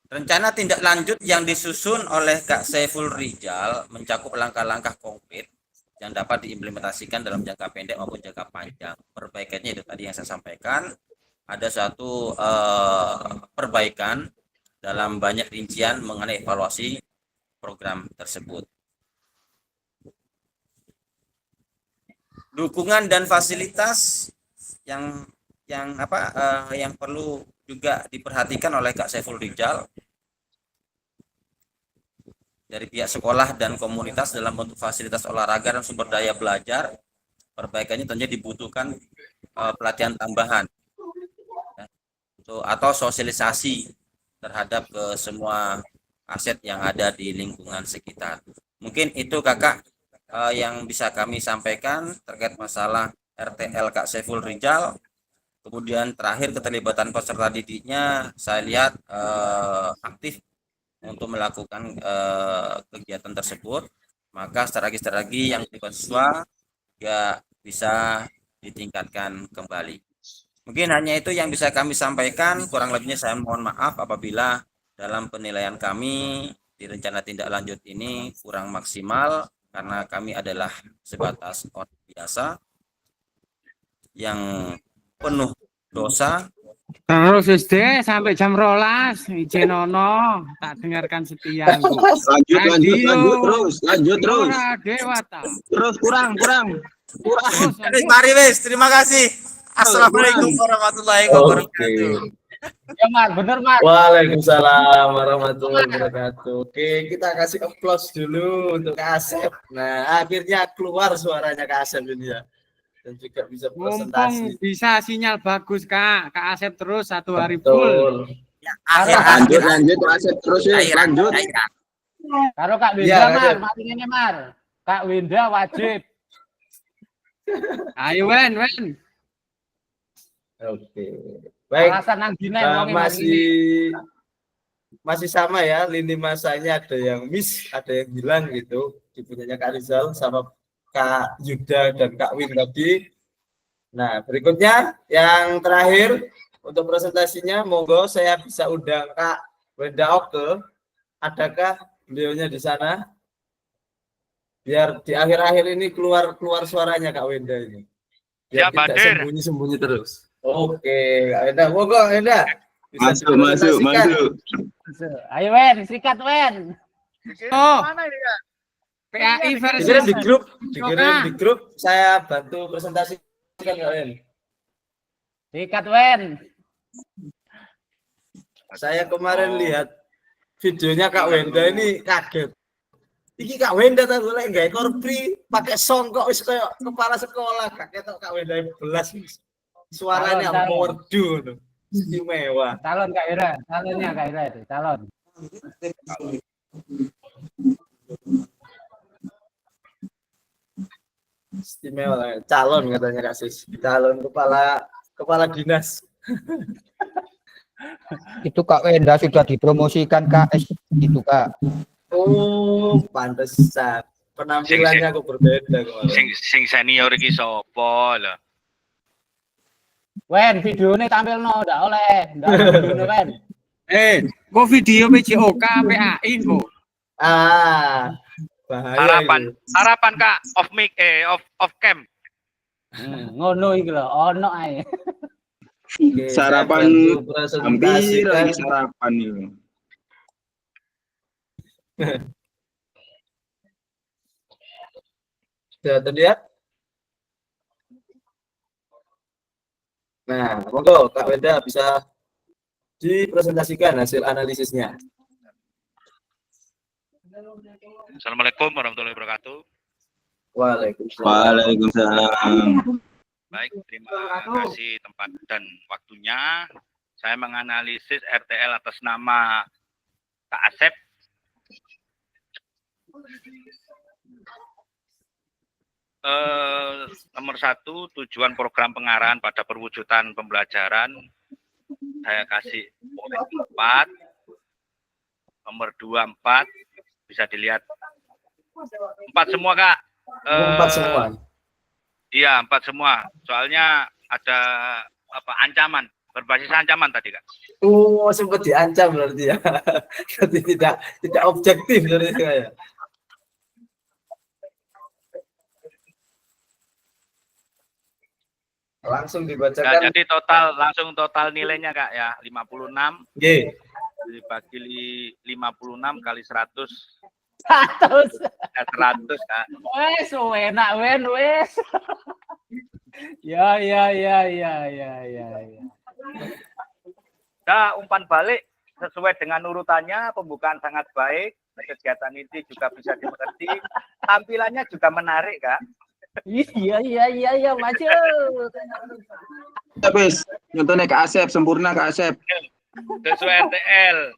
rencana tindak lanjut yang disusun oleh Kak Saiful Rijal mencakup langkah-langkah konkret yang dapat diimplementasikan dalam jangka pendek maupun jangka panjang. Perbaikannya itu tadi yang saya sampaikan, ada satu perbaikan dalam banyak rincian mengenai evaluasi program tersebut. Dukungan dan fasilitas yang perlu juga diperhatikan oleh Kak Saiful Rijal dari pihak sekolah dan komunitas dalam bentuk fasilitas olahraga dan sumber daya belajar. Perbaikannya tentunya dibutuhkan pelatihan tambahan atau sosialisasi terhadap ke semua aset yang ada di lingkungan sekitar. Mungkin itu Kakak yang bisa kami sampaikan terkait masalah RTL Kak Saiful Rijal. Kemudian terakhir keterlibatan peserta didiknya saya lihat aktif untuk melakukan kegiatan tersebut, maka strategi yang siswa ya bisa ditingkatkan kembali. Mungkin hanya itu yang bisa kami sampaikan, kurang lebihnya saya mohon maaf apabila dalam penilaian kami di rencana tindak lanjut ini kurang maksimal karena kami adalah sebatas orang biasa yang penuh dosa. Terus SD sampai jam 12 izin ono tak dengarkan setia. Lanjut terus. Terus kurang. Mari wes, terima kasih. Assalamualaikum warahmatullahi wabarakatuh. Ya Mar, bener Mar. Waalaikumsalam warahmatullahi wabarakatuh. Oke, kita kasih applause dulu untuk Kak Asep. Nah, akhirnya keluar suaranya Kak Asep ini ya. Dan juga bisa Mumpung presentasi. bisa sinyal bagus Kak Asep terus 1 hari Betul. full. Ya, Lanjut Asep terus ya, lanjut. Karo Kak Winda Iya, Mar, Kak. mati ngene Mar. Kak Winda wajib. Ayo Wen. Oke. Baik. Alasan nang dine masih sama ya, lini masanya ada yang miss, ada yang hilang gitu. Di punyanya Kak Rizal sama Kak Yuda dan Kak Win tadi. Nah, berikutnya yang terakhir untuk presentasinya, monggo saya bisa undang Kak Wenda Oke. Adakah beliaunya di sana? Biar di akhir-akhir ini keluar suaranya Kak Wenda ini. Biar tidak sembunyi-sembunyi terus. Oke, Kak Wenda, monggo Wenda. Bisa Masuk. Ayo Wen, sikat Wen. Oh. PAI versi Dikirim di grup, saya bantu presentasikan kalian. Sikat Wen. Saya kemarin lihat videonya Kak Wenda ini kaget. Iki Kak Wenda tahu lek gawe korpri pakai songkok wis kayak kepala sekolah, kaget Kak Wenda belas suaranya merdu istimewa. Calonnya Kak Ira itu, calon. Istimewa calon katanya Kak Sis. Calon kepala dinas. Itu Kak Wenda sudah dipromosikan KS itu Kak. Oh, pantesan. Penampilannya kok berbeda kemarin. Sing senior iki sapa lho? Wen, videonya tampilno ndak oleh videonya Wen. kok video PJOK PAI kok. Bahaya Harapan Kak off mic off cam. Ngono iki lho, ono ae. Oke, Sarapan hampir lagi presentasikan. sarapan itu. Sudah terlihat? Nah, monggo Kak Wenda bisa dipresentasikan hasil analisisnya. Assalamualaikum warahmatullahi wabarakatuh. Waalaikumsalam. Baik, terima kasih tempat dan waktunya. Saya menganalisis RTL atas nama Kak Asep. Nomor 1, tujuan program pengarahan pada perwujudan pembelajaran. Saya kasih poin 4. Nomor 24 bisa dilihat 4 semua Kak. 4 semua. Iya 4 semua. Soalnya ada apa ancaman, berbasis ancaman tadi Kak. Oh, sempat diancam berarti ya. Berarti tidak objektif dari saya. Langsung dibacakan. Jadi langsung total nilainya Kak ya 56. Nggih. Dibagi 56 kali 100. 100. 100 Kak. Wes enak wes. Ya. Nah, umpan balik sesuai dengan urutannya, pembukaan sangat baik, kegiatan ini juga bisa dimengerti, tampilannya juga menarik Kak. Iya, maju. Habis, nyontohnya Kak Asep, sempurna Kak Asep. Sesuai RTL.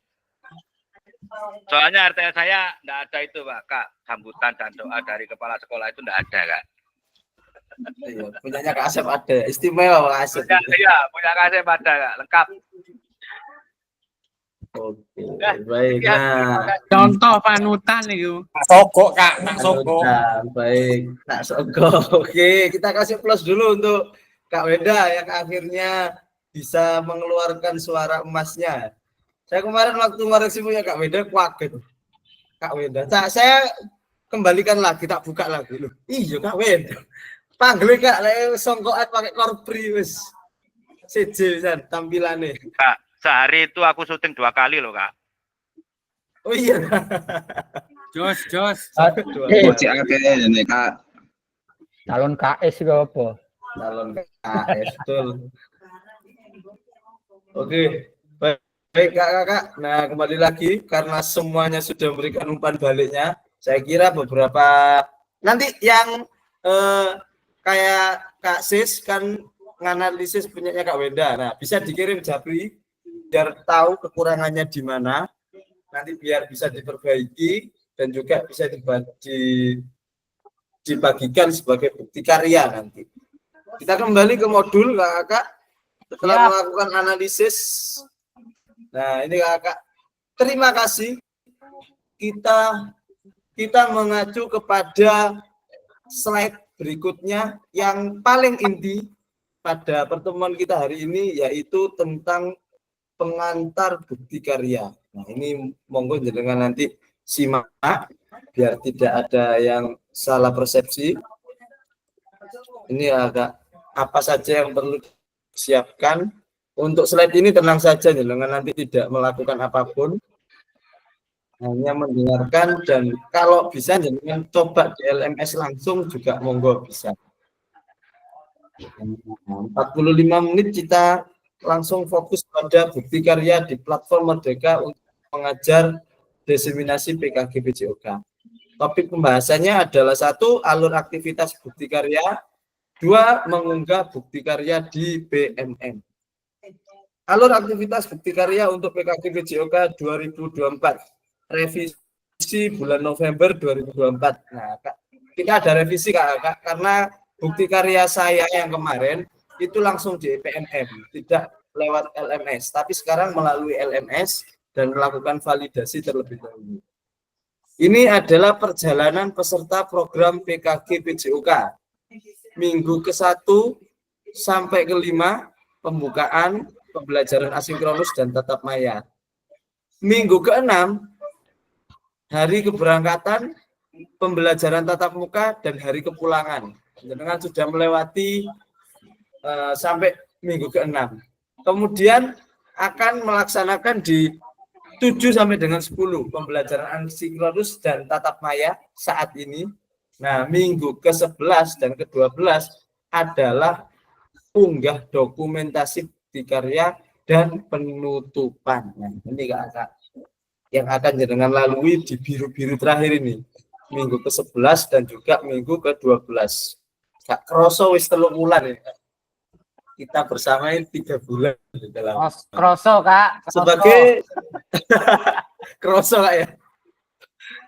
Soalnya RTL saya enggak ada itu Pak, Kak. Sambutan dan doa dari kepala sekolah itu enggak ada Kak. Iya, punyanya Kak Asep ada. Istimewa Kak Asep. Iya, punya Kak Asep ada Kak, lengkap. Oke, baik. Nah, Contoh panutan itu. Sogok Kak, tak sogok. Baik, tak sogok. Oke, kita kasih plus dulu untuk Kak Wenda yang akhirnya bisa mengeluarkan suara emasnya. Saya kemarin waktu ngoreksi punya Kak Wenda kaget. Kak Wenda, saya kembalikan lagi, tak buka lagi loh. Iya Kak Wenda. Panggil Kak, songkoat pakai korpri wis. Siji pisan tampilannya. Kak, sehari itu aku syuting 2 kali loh Kak. Oh iya. Jos. Bocah akeh ini Kak. Calon KS itu apa? Calon KS betul. Oke. Baik Kak. Nah, kembali lagi karena semuanya sudah memberikan umpan baliknya. Saya kira beberapa nanti yang kayak Kak Sis kan nganalisis punyanya Kak Wenda. Nah, bisa dikirim Japri biar tahu kekurangannya di mana. Nanti biar bisa diperbaiki dan juga bisa dibagikan sebagai bukti karya nanti. Kita kembali ke modul Kak. Setelah melakukan analisis. Nah, ini Kak. Terima kasih. Kita mengacu kepada slide berikutnya yang paling inti pada pertemuan kita hari ini, yaitu tentang pengantar bukti karya. Nah, ini monggo jenengan nanti simak biar tidak ada yang salah persepsi. Ini agak apa saja yang perlu disiapkan. Untuk slide ini tenang saja, jenengan nanti tidak melakukan apapun, hanya mendengarkan, dan kalau bisa jangan coba di LMS langsung juga monggo bisa. 45 menit kita langsung fokus pada bukti karya di platform Merdeka untuk mengajar diseminasi PKG PJOK. Topik pembahasannya adalah 1. Alur aktivitas bukti karya, 2. Mengunggah bukti karya di BMM. Alur aktivitas bukti karya untuk PKG PJOK 2024. Revisi bulan November 2024. Nah, kita ada revisi Kak, karena bukti karya saya yang kemarin itu langsung di PMM, tidak lewat LMS, tapi sekarang melalui LMS dan melakukan validasi terlebih dahulu. Ini adalah perjalanan peserta program PKG PJOK. Minggu ke-1 sampai ke-5 pembukaan, pembelajaran asinkronus dan tatap maya. Minggu ke-6 hari keberangkatan, pembelajaran tatap muka, dan hari kepulangan. Jenengan sudah melewati sampai minggu ke-6. Kemudian akan melaksanakan di 7 sampai dengan 10 pembelajaran asinkronus dan tatap maya saat ini. Nah, minggu ke-11 dan ke-12 adalah unggah dokumentasi bukti karya dan penutupan. Nah, ini Kak, yang akan jenengan lalui di biru-biru terakhir ini, minggu ke-11 dan juga minggu ke-12. Kak kroso wis 3 bulan ya. Kita bersama ini 3 bulan di dalam. Kroso Kak. Sebagai kroso Kak ya.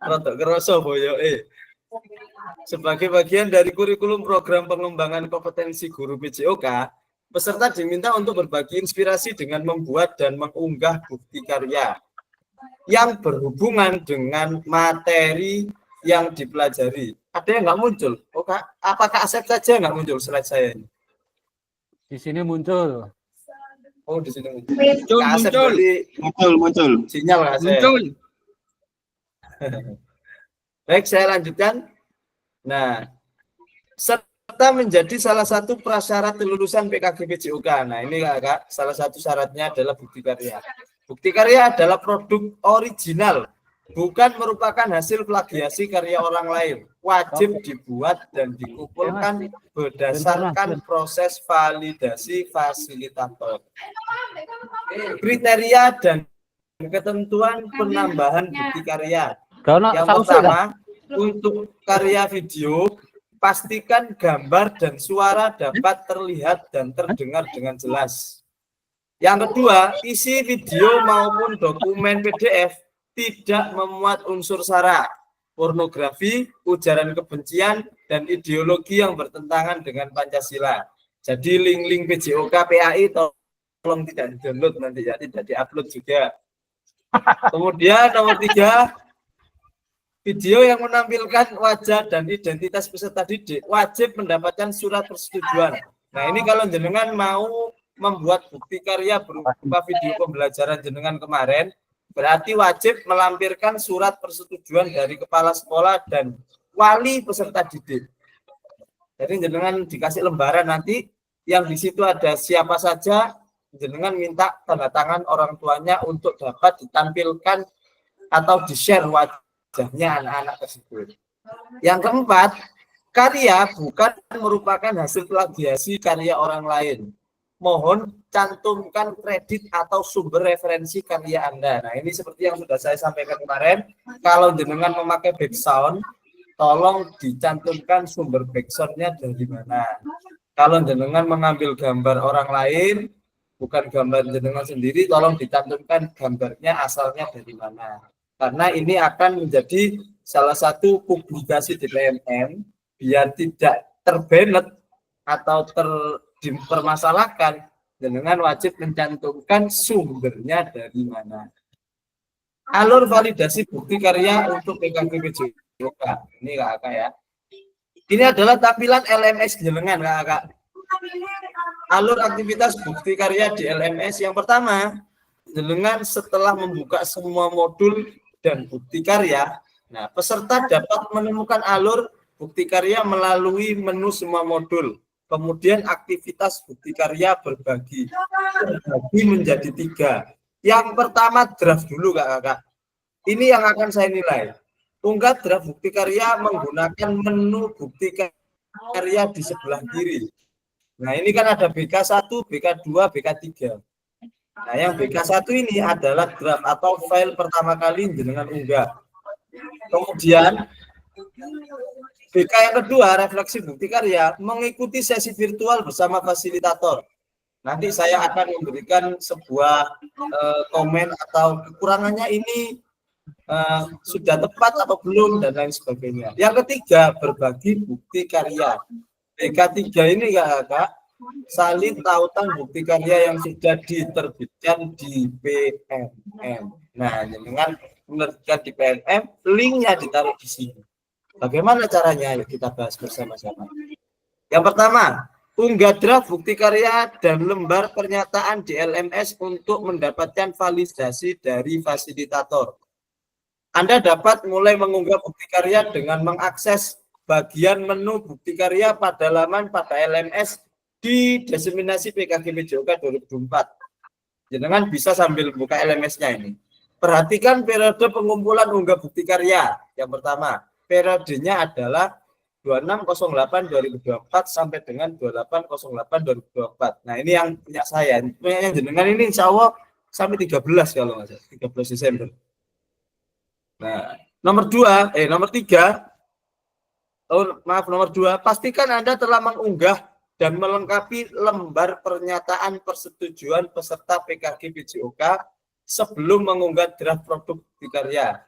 Rotok kroso boyo. Sebagai bagian dari kurikulum program pengembangan kompetensi guru PJOK, peserta diminta untuk berbagi inspirasi dengan membuat dan mengunggah bukti karya yang berhubungan dengan materi yang dipelajari. Ada yang nggak muncul? Oh, Kak, apakah Asep saja nggak muncul slide saya ini? Di sini muncul. Oh, di sini muncul. Muncul, Kak Asep muncul. berarti Muncul. sinyal Kak Asep. Muncul. Baik, saya lanjutkan. Nah, serta menjadi salah satu prasyarat kelulusan PKG-PJOK. Nah, ini Kak, salah satu syaratnya adalah bukti karya. Bukti karya adalah produk original, bukan merupakan hasil plagiasi karya orang lain. Wajib dibuat dan dikumpulkan berdasarkan proses validasi fasilitator. Kriteria dan ketentuan penambahan bukti karya. Yang pertama, untuk karya video, pastikan gambar dan suara dapat terlihat dan terdengar dengan jelas. Yang kedua, isi video maupun dokumen PDF tidak memuat unsur sara, pornografi, ujaran kebencian, dan ideologi yang bertentangan dengan Pancasila. Jadi link-link PJOK, PAI tolong tidak di-download nanti ya, tidak di-upload juga. Kemudian nomor 3, video yang menampilkan wajah dan identitas peserta didik wajib mendapatkan surat persetujuan. Nah, ini kalau jenengan mau membuat bukti karya berupa video pembelajaran jenengan kemarin, berarti wajib melampirkan surat persetujuan dari kepala sekolah dan wali peserta didik. Jadi jenengan dikasih lembaran nanti yang di situ ada siapa saja, jenengan minta tanda tangan orang tuanya untuk dapat ditampilkan atau di-share wajahnya anak-anak tersebut. Yang keempat, karya bukan merupakan hasil plagiasi karya orang lain. Mohon cantumkan kredit atau sumber referensi karya Anda. Nah, ini seperti yang sudah saya sampaikan kemarin. Kalau jenengan memakai background, tolong dicantumkan sumber background-nya dari mana. Kalau jenengan mengambil gambar orang lain, bukan gambar jenengan sendiri, tolong dicantumkan gambarnya asalnya dari mana. Karena ini akan menjadi salah satu publikasi di PMM, biar tidak terbanet atau dipermasalahkan, dengan wajib mencantumkan sumbernya dari mana. Alur validasi bukti karya untuk PKG-PJOK. Ini Kak ya. Ini adalah tampilan LMS jenengan Kak. Alur aktivitas bukti karya di LMS yang pertama, jenengan setelah membuka semua modul dan bukti karya, nah peserta dapat menemukan alur bukti karya melalui menu semua modul. Kemudian aktivitas bukti karya berbagi menjadi 3. Yang pertama draft dulu Kak. Ini yang akan saya nilai. Unggah draft bukti karya menggunakan menu bukti karya di sebelah kiri. Nah ini kan ada BK1, BK2, BK3. Nah yang BK1 ini adalah draft atau file pertama kali jenengan unggah. Kemudian BK yang kedua, refleksi bukti karya, mengikuti sesi virtual bersama fasilitator. Nanti saya akan memberikan sebuah komen atau kekurangannya ini sudah tepat atau belum dan lain sebagainya. Yang ketiga, berbagi bukti karya. BK3 ini Kak, salin tautan bukti karya yang sudah diterbitkan di PMM. Nah, dengan menerbitkan di PMM, linknya ditaruh di sini. Bagaimana caranya? Yuk kita bahas bersama-sama. Yang pertama, unggah draft bukti karya dan lembar pernyataan di LMS untuk mendapatkan validasi dari fasilitator. Anda dapat mulai mengunggah bukti karya dengan mengakses bagian menu bukti karya pada laman pada LMS di diseminasi PKG-PJOK 2024. Jangan bisa sambil buka LMS-nya ini. Perhatikan periode pengumpulan unggah bukti karya. Yang pertama, periodenya adalah 2608-2024 sampai dengan 2808-2024. Nah, ini yang punya saya. Punya jenengan ini insya Allah sampai 13 kalau nggak salah, 13 Desember. Nah, nomor 3, nomor 2, pastikan Anda telah mengunggah dan melengkapi lembar pernyataan persetujuan peserta PKG-PJOK sebelum mengunggah draft produk bukti karya.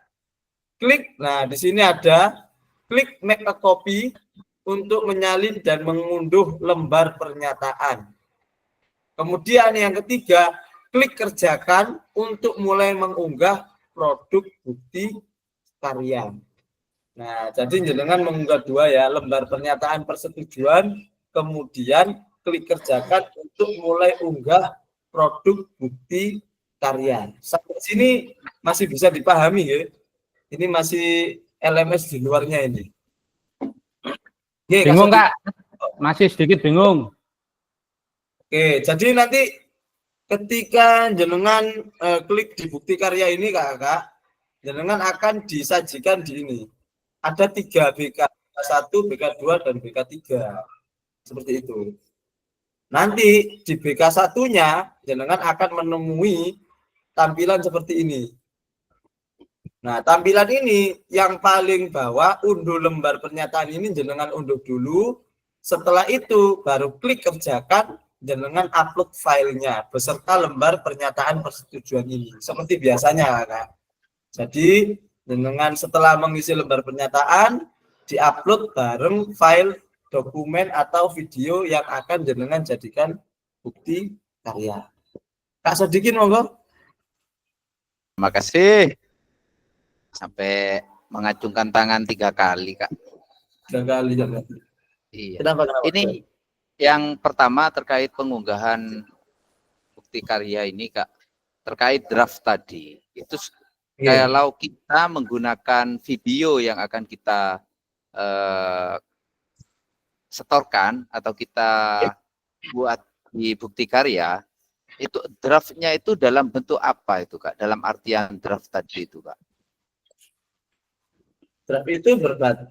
Klik, nah di sini ada klik make a copy untuk menyalin dan mengunduh lembar pernyataan. Kemudian yang ketiga, klik kerjakan untuk mulai mengunggah produk bukti karya. Nah, jadi jenengan mengunggah 2 ya, lembar pernyataan persetujuan, kemudian klik kerjakan untuk mulai unggah produk bukti karya. Sampai sini masih bisa dipahami ya. Ini masih LMS di luarnya ini. Oke, Bingung Kak? Masih sedikit bingung. Oke, jadi nanti ketika jenengan klik di bukti karya ini Kak, jenengan akan disajikan di ini. Ada 3 BK1, BK2, dan BK3. Seperti itu. Nanti di BK1-nya jenengan akan menemui tampilan seperti ini. Nah, tampilan ini yang paling bawah unduh lembar pernyataan ini jenengan unduh dulu. Setelah itu baru klik kerjakan, jenengan upload filenya beserta lembar pernyataan persetujuan ini. Seperti biasanya, Kak. Jadi, jenengan setelah mengisi lembar pernyataan, diupload bareng file dokumen atau video yang akan jenengan jadikan bukti karya. Kak Sodikin, monggo. Terima kasih. Sampai mengacungkan tangan 3 kali, Kak. 3 kali, jangan. Iya. Kenapa? Ini yang pertama terkait pengunggahan bukti karya ini, Kak. Terkait draft tadi. Itu kalau kita menggunakan video yang akan kita setorkan atau kita buat di bukti karya, itu draftnya itu dalam bentuk apa itu, Kak? Dalam artian draft tadi itu, Kak? Draft itu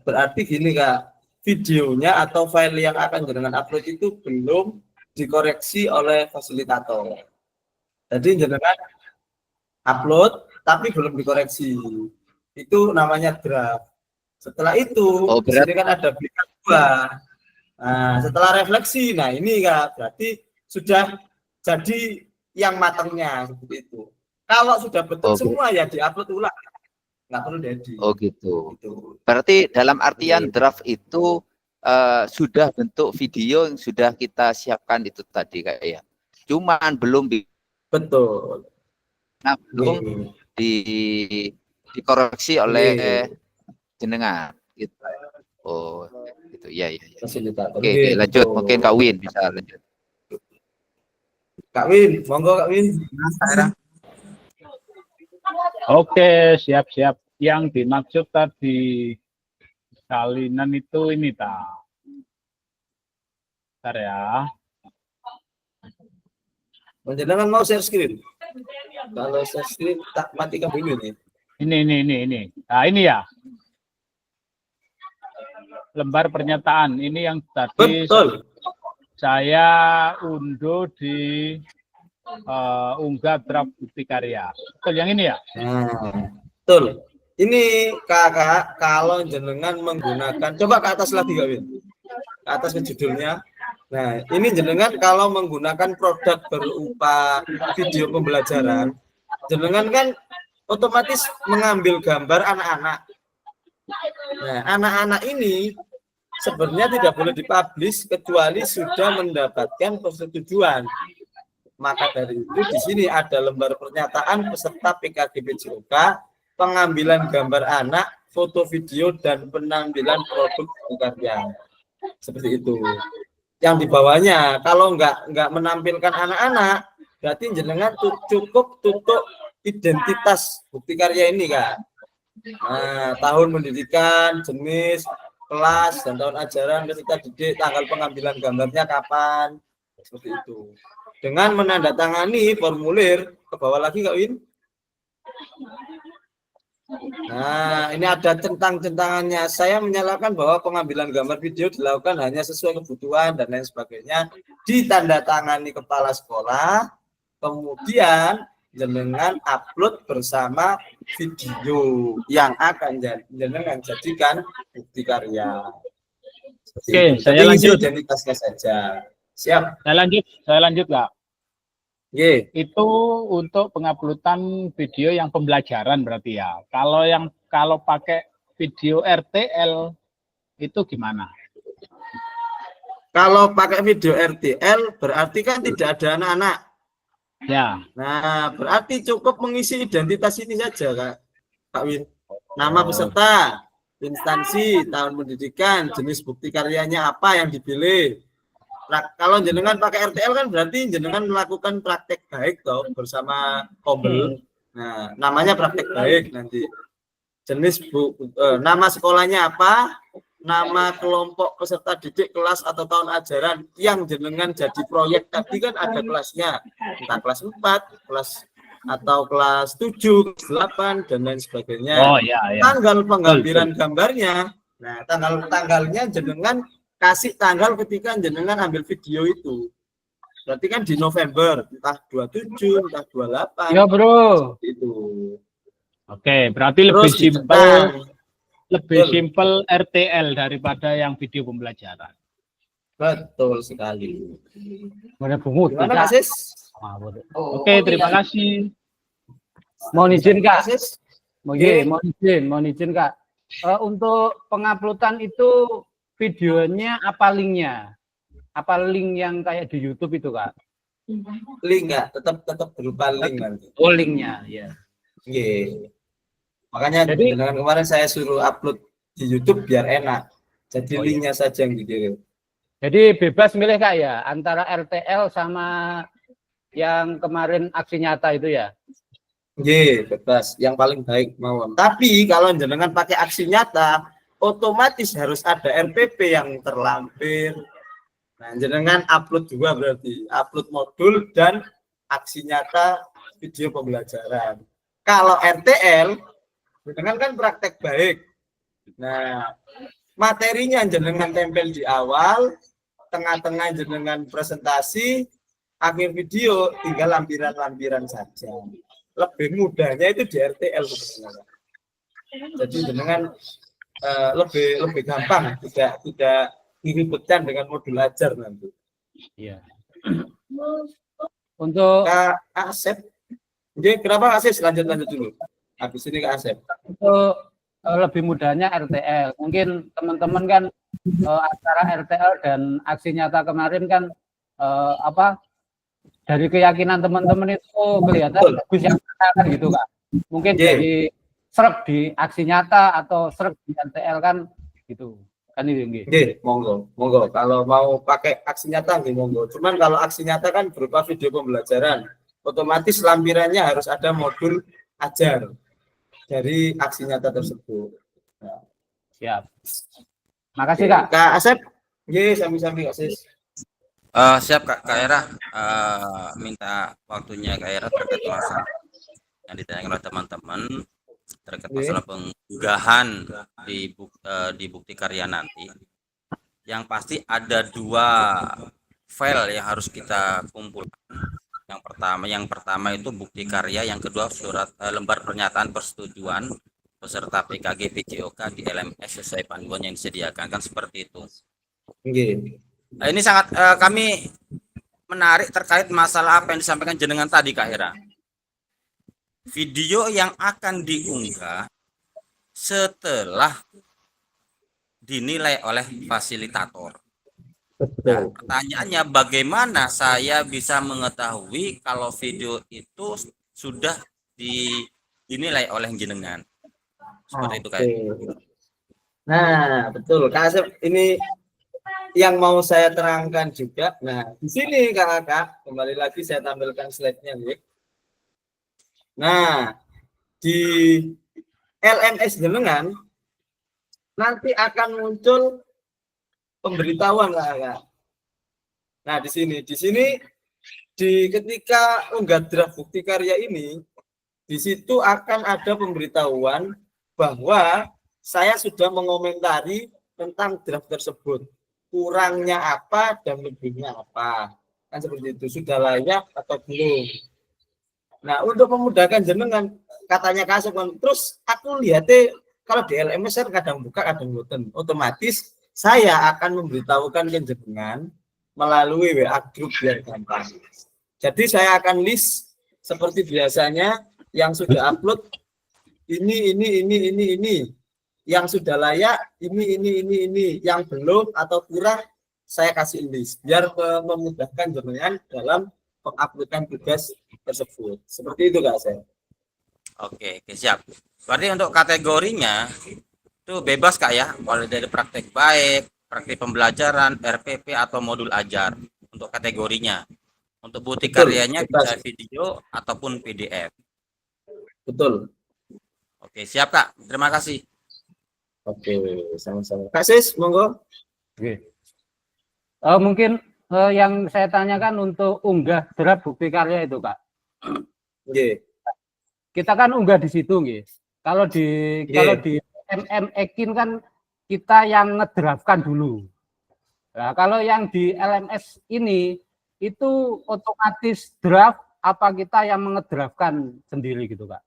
berarti gini, Kak, videonya atau file yang akan jenengan upload itu belum dikoreksi oleh fasilitator. Jadi jenengan upload tapi belum dikoreksi. Itu namanya draft. Setelah itu, di sini kan ada BK2. Nah, setelah refleksi, nah ini Kak, berarti sudah jadi yang matangnya seperti itu. Kalau sudah betul semua ya diupload ulang. Nggak perlu diedit. Oh gitu. Berarti dalam artian draft itu sudah bentuk video yang sudah kita siapkan itu tadi Kak ya. Cuman belum betul. Nah, belum dikoreksi oleh jenengan gitu. Oh, gitu. Ya. Oke, lanjut. Mungkin Kak Win bisa lanjut. Kak Win, monggo Kak Win. Oke, siap-siap. Yang dimaksud tadi salinan itu ini tak. Bentar ya. Jangan mau share screen. Kalau share screen tak matikan dulu nih. Ini. Nah, ini ya. Lembar pernyataan ini yang tadi saya unduh di unggah draft bukti karya. Betul yang ini ya? Betul. Ini Kakak, kalau jenengan menggunakan, coba ke atas lagi Kak Win. Ke atas ke judulnya. Nah, ini jenengan kalau menggunakan produk berupa video pembelajaran, jenengan kan otomatis mengambil gambar anak-anak. Nah, anak-anak ini sebenarnya tidak boleh dipublish kecuali sudah mendapatkan persetujuan. Maka dari itu di sini ada lembar pernyataan peserta PKGBJOK, pengambilan gambar anak, foto video dan penampilan produk karya. Seperti itu. Yang di bawahnya kalau nggak menampilkan anak-anak, berarti jenengan cukup tutup identitas bukti karya ini, Kak. Nah, tahun pendidikan, jenis, kelas, dan tahun ajaran, peserta didik, tanggal pengambilan gambarnya kapan, seperti itu. Dengan menandatangani formulir, ke bawah lagi Kak Win. Nah, ini ada centang-centangannya. Saya menyatakan bahwa pengambilan gambar video dilakukan hanya sesuai kebutuhan dan lain sebagainya. Ditandatangani kepala sekolah, kemudian jenengan upload bersama video yang akan jenengan jadikan bukti karya. Oke, saya lanjut. Identitasnya saja. Siap. Saya lanjut Kak. Yeah. Itu untuk penguploadan video yang pembelajaran berarti ya. Kalau pakai video RTL itu gimana? Kalau pakai video RTL berarti kan tidak ada anak-anak. Ya. Nah, berarti cukup mengisi identitas ini saja, Kak Win. Nama peserta, instansi, tahun pendidikan, jenis bukti karyanya apa yang dipilih. Kalau jenengan pakai RTL kan berarti jenengan melakukan praktek baik toh bersama Kombel. Nah, namanya praktek baik nanti. Jenis nama sekolahnya apa, nama kelompok peserta didik, kelas atau tahun ajaran yang jenengan jadi proyek tadi kan ada kelasnya, entah kelas 4, kelas atau kelas 7, 8 dan lain sebagainya. Oh ya, ya. Tanggal penggambaran gambarnya. Nah, tanggalnya jenengan kasih tanggal ketika jenengan ambil video itu. Berarti kan di November, entah 27, entah 28. Ya, Bro. Itu. Oke, berarti lebih simpel RTL daripada yang video pembelajaran. Betul sekali. Boleh bungut. Gimana, Kak Sis? Oke, terima kasih. Mohon izin, Kak. Sis? Mohon izin, Kak. Untuk penguploadan itu videonya apa linknya? Apa link yang kayak di YouTube itu, Kak? Link nggak? Tetap berupa link nanti. Oh, linknya, ya. Iya. Makanya dengan kemarin saya suruh upload di YouTube biar enak. Jadi linknya saja yang dikirim. Jadi bebas milih, Kak, ya, antara RTL sama yang kemarin aksi nyata itu ya? Iya, bebas. Yang paling baik mawon. Tapi kalau jenengan pakai aksi nyata, otomatis harus ada RPP yang terlampir. Nah, jenengan upload juga berarti. Upload modul dan aksi nyata video pembelajaran. Kalau RTL, jenengan kan praktek baik. Nah, materinya jenengan tempel di awal, tengah-tengah jenengan presentasi, akhir video tinggal lampiran-lampiran saja. Lebih mudahnya itu di RTL sebenarnya. Jadi jenengan lebih gampang, tidak diribetkan dengan modul ajar nanti. Iya. Untuk Kak Asep, jadi kenapa Asep lanjut dulu? Habis ini Kak Asep. Untuk lebih mudahnya RTL. Mungkin teman-teman kan antara RTL dan aksi nyata kemarin kan dari keyakinan teman-teman itu kelihatan bagus yang kan gitu, Kak. Mungkin jadi serap di aksi nyata atau serap di RTL kan gitu. Kan itu nggih. Monggo. Kalau mau pakai aksi nyata nggih monggo. Cuman kalau aksi nyata kan berupa video pembelajaran. Otomatis lampirannya harus ada modul ajar dari aksi nyata tersebut. Nah. Siap. Makasih, Kak. Kak Asep. Nggih, sami-sami Kak Sis. Siap Kak Era, minta waktunya Kak Era terkait masalah yang ditanyakan oleh teman-teman terkait masalah pengunggahan di bukti karya nanti. Yang pasti ada 2 file yang harus kita kumpulkan. Yang pertama itu bukti karya, yang kedua surat lembar pernyataan persetujuan peserta PKG PJOK di LMS sesuai panduan yang disediakan, kan seperti itu. Nah, ini sangat kami menarik terkait masalah apa yang disampaikan jenengan tadi, Kak Hera. Video yang akan diunggah setelah dinilai oleh fasilitator. Nah, pertanyaannya bagaimana saya bisa mengetahui kalau video itu sudah dinilai oleh jenengan? Seperti itu, Kak. Nah, betul. Kak Asep, ini yang mau saya terangkan juga. Nah, di sini Kakak, kembali lagi saya tampilkan slide-nya, nih. Nah, di LMS jenengan nanti akan muncul pemberitahuan, Kakak. Nah, di sini ketika unggah draft bukti karya ini, di situ akan ada pemberitahuan bahwa saya sudah mengomentari tentang draft tersebut. Kurangnya apa dan lebihnya apa, kan seperti itu, sudah layak atau belum. Nah, untuk memudahkan jenengan, katanya Kasep, terus aku lihatnya kalau di LMS saya kadang buka kadang boten, otomatis saya akan memberitahukan ke jenengan melalui WA group biar gampang. Jadi saya akan list seperti biasanya yang sudah upload ini. Yang sudah layak ini, yang belum atau kurang saya kasih list biar memudahkan jenengan dalam menguploadkan tugas tersebut. Seperti itu, Kak saya. Oke, siap. Berarti untuk kategorinya Itu bebas Kak ya, mulai dari praktek baik, praktek pembelajaran, RPP atau modul ajar untuk kategorinya. Untuk bukti Betul, karyanya bebas. bisa video ataupun PDF. Betul. Oke, siap Kak. Terima kasih. Oke, sama-sama. Kak Sis, monggo. Oke. Mungkin yang saya tanyakan untuk unggah draft bukti karya itu, Kak. Oke. Kita kan unggah di situ, nggih. Kalau di Ekin kan kita yang ngedraftkan dulu. Nah, kalau yang di LMS ini itu otomatis draft apa kita yang mengedraftkan sendiri gitu, Kak?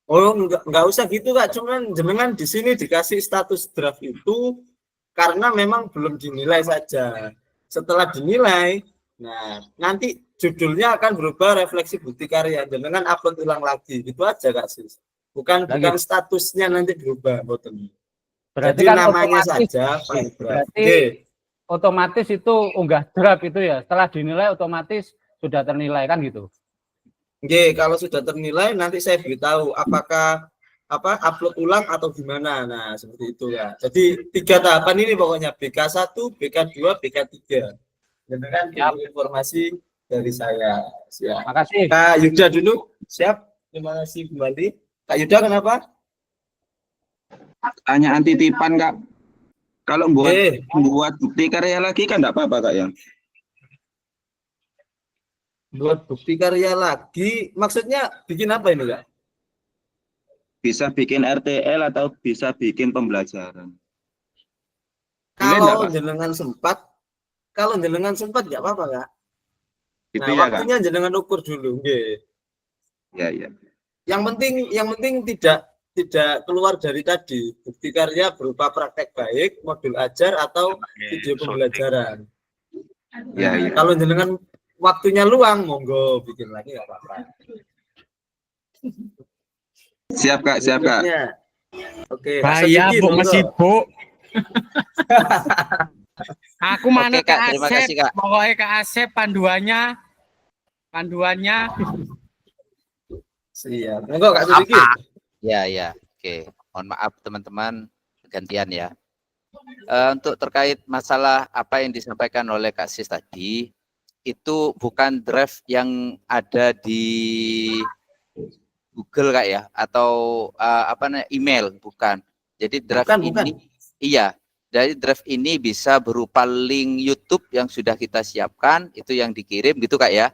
Oh, enggak usah gitu Kak, cuman jenengan di sini dikasih status draft itu karena memang belum dinilai saja. Setelah dinilai, nah nanti judulnya akan berubah refleksi bukti karya, jenengan upload ulang lagi, gitu aja Kak Sis. Bukan statusnya nanti berubah, boten. Berarti Jadi kan namanya otomatis, saja file draft. berarti otomatis itu unggah draft itu ya, setelah dinilai otomatis sudah ternilai kan gitu. Oke, kalau sudah ternilai nanti saya beritahu apakah upload ulang atau gimana. Nah, seperti itu ya. Jadi 3 tahapan ini pokoknya BK1, BK2, BK3. Dengan informasi dari saya. Siap. Makasih. Kak Yuda dulu. Siap. Terima kasih kembali. Kak Yuda kenapa? Tanyaan titipan Kak. Kalau buat bukti karya lagi kan enggak apa-apa Kak ya? Buat bukti karya lagi, maksudnya bikin apa ini Kak? Bisa bikin RTL atau bisa bikin pembelajaran. Kalau jenengan sempat nggak apa-apa Kak. Gitu Nah, ya, waktunya jenengan ukur dulu, nggih. Ya, ya. Yang penting tidak keluar dari tadi bukti karya berupa praktek baik, modul ajar atau video pembelajaran. Ya, ya. Kalau jenengan waktunya luang, monggo bikin lagi nggak apa-apa. Siap Kak, siap Kak. Oke, bahaya Bu masih Bu. Aku mana Oke, Kak, terima kasih, Kak. Pokoknya Kak Asep panduannya. Siap. Monggo Kak Sudiki. Ya. Oke. Mohon maaf teman-teman, gantian ya. Untuk terkait masalah apa yang disampaikan oleh Kak Sis tadi, itu bukan draft yang ada di Google Kak ya, atau email, bukan. Jadi draft bukan. Iya. Dari draft ini bisa berupa link YouTube yang sudah kita siapkan, itu yang dikirim gitu Kak ya.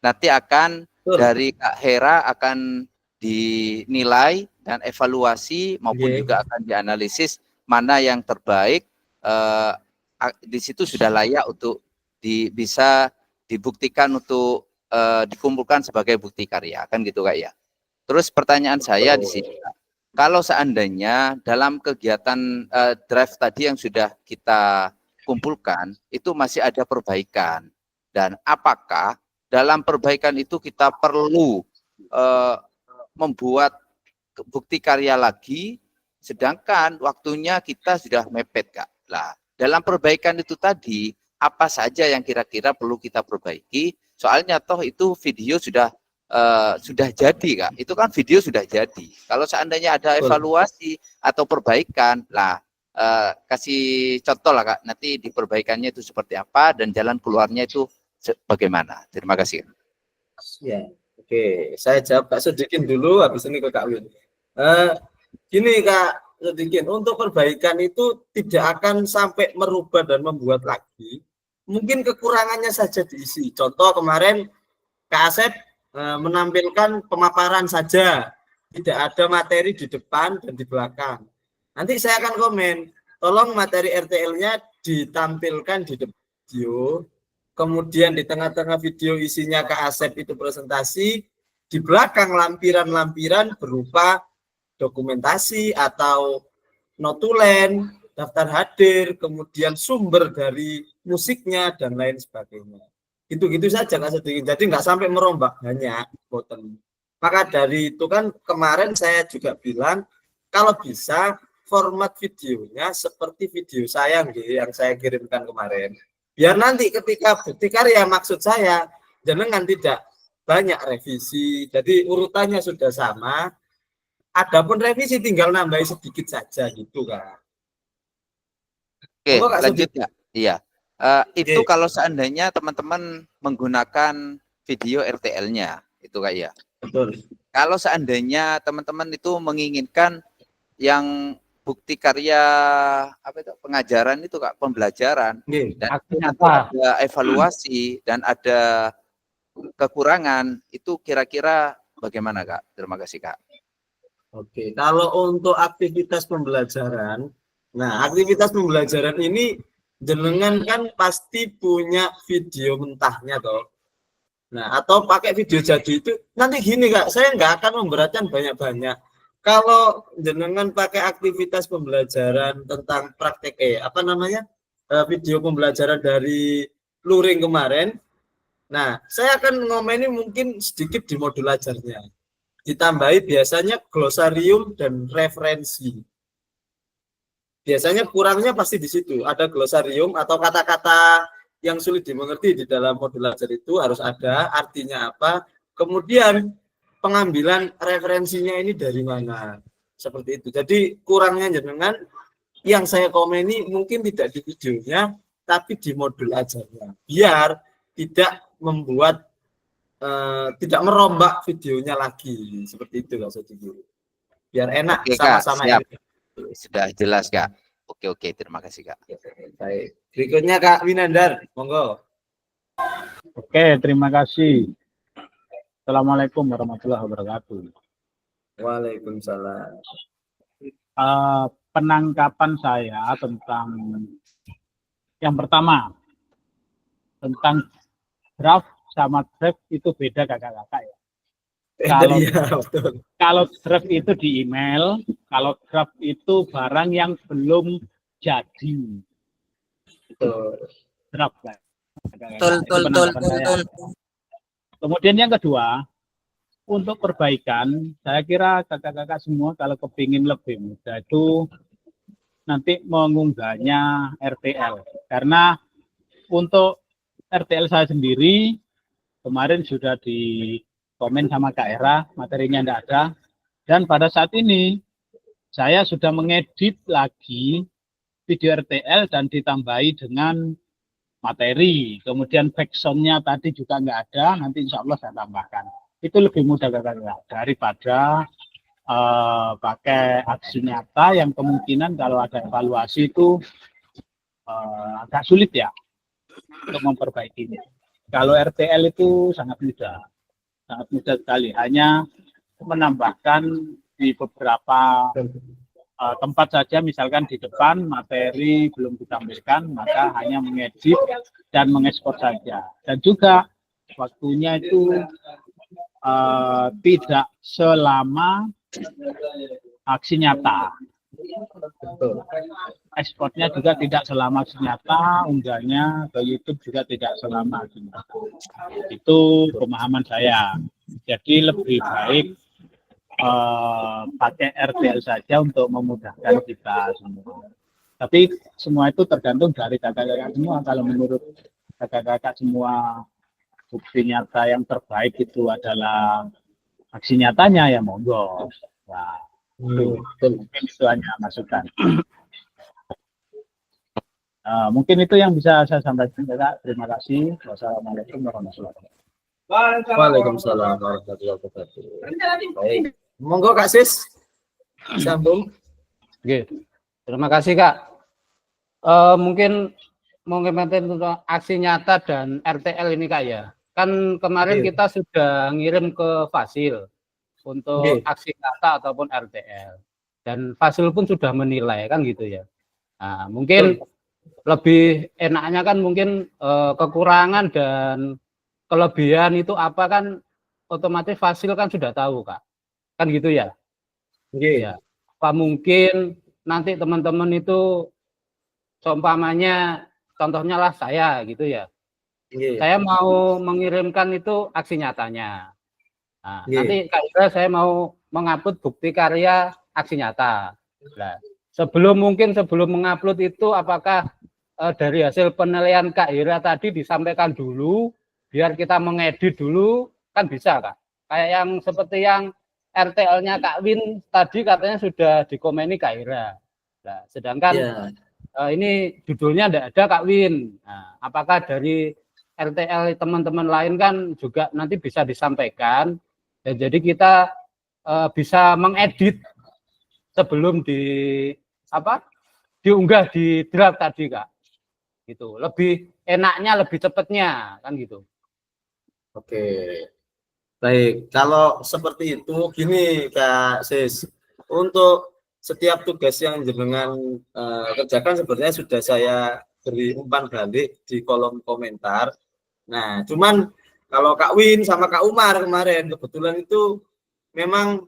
Nanti akan dari Kak Hera akan dinilai dan evaluasi maupun juga akan dianalisis mana yang terbaik. Di situ sudah layak untuk bisa dibuktikan untuk dikumpulkan sebagai bukti karya, kan gitu Kak ya. Terus pertanyaan saya di sini, kalau seandainya dalam kegiatan draft tadi yang sudah kita kumpulkan itu masih ada perbaikan, dan apakah dalam perbaikan itu kita perlu membuat bukti karya lagi, sedangkan waktunya kita sudah mepet Kak. Nah, dalam perbaikan itu tadi apa saja yang kira-kira perlu kita perbaiki? Soalnya toh itu video sudah jadi Kak, itu kan video sudah jadi. Kalau seandainya ada evaluasi atau perbaikan, lah kasih contoh lah Kak, nanti di perbaikannya itu seperti apa dan jalan keluarnya itu bagaimana. Terima kasih. Ya, oke, saya jawab Kak Sodikin dulu, habis ini ke Kak Win. Gini Kak Sodikin, untuk perbaikan itu tidak akan sampai merubah dan membuat lagi. Mungkin kekurangannya saja diisi. Contoh kemarin Kak Asep menampilkan pemaparan saja, tidak ada materi di depan dan di belakang. Nanti saya akan komen, tolong materi RTL-nya ditampilkan di depan video, kemudian di tengah-tengah video isinya Kak Asep itu presentasi, di belakang lampiran-lampiran berupa dokumentasi atau notulen, daftar hadir, kemudian sumber dari musiknya dan lain sebagainya. Gitu-gitu saja Kak Sedikit. Jadi nggak sampai merombak banyak boten. Maka dari itu kan kemarin saya juga bilang kalau bisa format videonya seperti video saya yang saya kirimkan kemarin. Biar nanti ketika bukti karya maksud saya jangan tidak banyak revisi. Jadi urutannya sudah sama. Adapun revisi tinggal nambahin sedikit saja gitu Kak. Oke, Monggo, Kak lanjut Sudi. ya. Iya. Itu kalau seandainya teman-teman menggunakan video RTL-nya, itu Kak ya. Betul. Kalau seandainya teman-teman itu menginginkan yang bukti karya apa itu pengajaran itu Kak, pembelajaran dan ada evaluasi dan ada kekurangan, itu kira-kira bagaimana Kak? Terima kasih Kak. Oke, kalau untuk aktivitas pembelajaran, nah aktivitas pembelajaran ini jenengan kan pasti punya video mentahnya toh. Nah, atau pakai video jadi itu nanti gini Kak, saya nggak akan memberatkan banyak-banyak. Kalau jenengan pakai aktivitas pembelajaran tentang praktek video pembelajaran dari luring kemarin, nah saya akan ngomeni mungkin sedikit di modul ajarnya. Ditambahi biasanya glosarium dan referensi. Biasanya kurangnya pasti di situ. Ada glosarium atau kata-kata yang sulit dimengerti di dalam modul ajar itu harus ada, artinya apa. Kemudian pengambilan referensinya ini dari mana. Seperti itu. Jadi kurangnya jenengan yang saya komeni mungkin tidak di videonya, tapi di modul ajarnya. Biar tidak membuat tidak merombak videonya lagi seperti itu Kak Sudi. Biar enak sama-sama. Sudah jelas Kak. Oke, terima kasih Kak. Baik. Berikutnya Kak Winandar, monggo. Oke, terima kasih. Assalamualaikum warahmatullahi wabarakatuh. Waalaikumsalam. Penangkapan saya tentang yang pertama tentang draft sama draft itu beda kakak-kakak ya. Kalau draft itu di email, kalau draft itu barang yang belum jadi. Draft kan. Betul. Kemudian yang kedua, untuk perbaikan, saya kira kakak-kakak semua kalau kepingin lebih mudah itu nanti mengunggahnya RTL. Karena untuk RTL saya sendiri kemarin sudah di komen sama Kak Era, materinya tidak ada. Dan pada saat ini saya sudah mengedit lagi video RTL dan ditambahi dengan materi. Kemudian backsound-nya tadi juga nggak ada, nanti insya Allah saya tambahkan. Itu lebih mudah kakak-kakak daripada pakai aksi nyata yang kemungkinan kalau ada evaluasi itu agak sulit ya untuk memperbaikinya. Kalau RTL itu sangat mudah sekali. Hanya menambahkan di beberapa tempat saja, misalkan di depan materi belum ditampilkan, maka hanya mengedit dan mengekspor saja. Dan juga waktunya itu tidak selama aksi nyata. Ekspornya juga tidak selama aksi nyata, unggahnya ke YouTube juga tidak selama aksi nyata. Itu pemahaman saya. Jadi lebih baik pakai RTL saja untuk memudahkan kita semua. Tapi semua itu tergantung dari kakak-kakak semua. Kalau menurut kakak-kakak semua bukti nyata yang terbaik itu adalah aksi nyatanya, ya monggo. Nah, mungkin itu hanya masukan. Mungkin itu yang bisa saya sampaikan, Kak. Terima kasih. Wassalamualaikum warahmatullahi wabarakatuh. Waalaikumsalam warahmatullahi wabarakatuh. Baik. Monggo Kak Sis. Sambung. Oke. Terima kasih Kak. Mungkin untuk aksi nyata dan RTL ini Kak ya. Kan kemarin kita sudah ngirim ke Fasil untuk aksi nyata ataupun RTL. Dan Fasil pun sudah menilai kan gitu ya. Nah, mungkin lebih enaknya kan mungkin kekurangan dan kelebihan itu apa kan otomatis Fasil kan sudah tahu Kak. Kan gitu ya. Ya. Apa mungkin nanti teman-teman itu seumpamanya contohnya lah saya gitu ya. Saya mau mengirimkan itu aksi nyatanya. Nah, nanti kalau saya mau mengupload bukti karya aksi nyata. Nah, sebelum mengupload itu apakah dari hasil penilaian Kak Ira tadi disampaikan dulu biar kita mengedit dulu kan bisa Kak. Kayak yang seperti yang RTL-nya Kak Win tadi katanya sudah dikomeni Kak Ira. Nah, sedangkan ini judulnya tidak ada Kak Win. Nah, apakah dari RTL teman-teman lain kan juga nanti bisa disampaikan, dan jadi kita bisa mengedit sebelum diunggah di draft tadi Kak, gitu. Lebih enaknya, lebih cepatnya kan gitu. Oke, baik. Kalau seperti itu gini Kak Sis, untuk setiap tugas yang jenengan kerjakan sebenarnya sudah saya beri umpan balik di kolom komentar. Nah, cuman kalau Kak Win sama Kak Umar kemarin kebetulan itu memang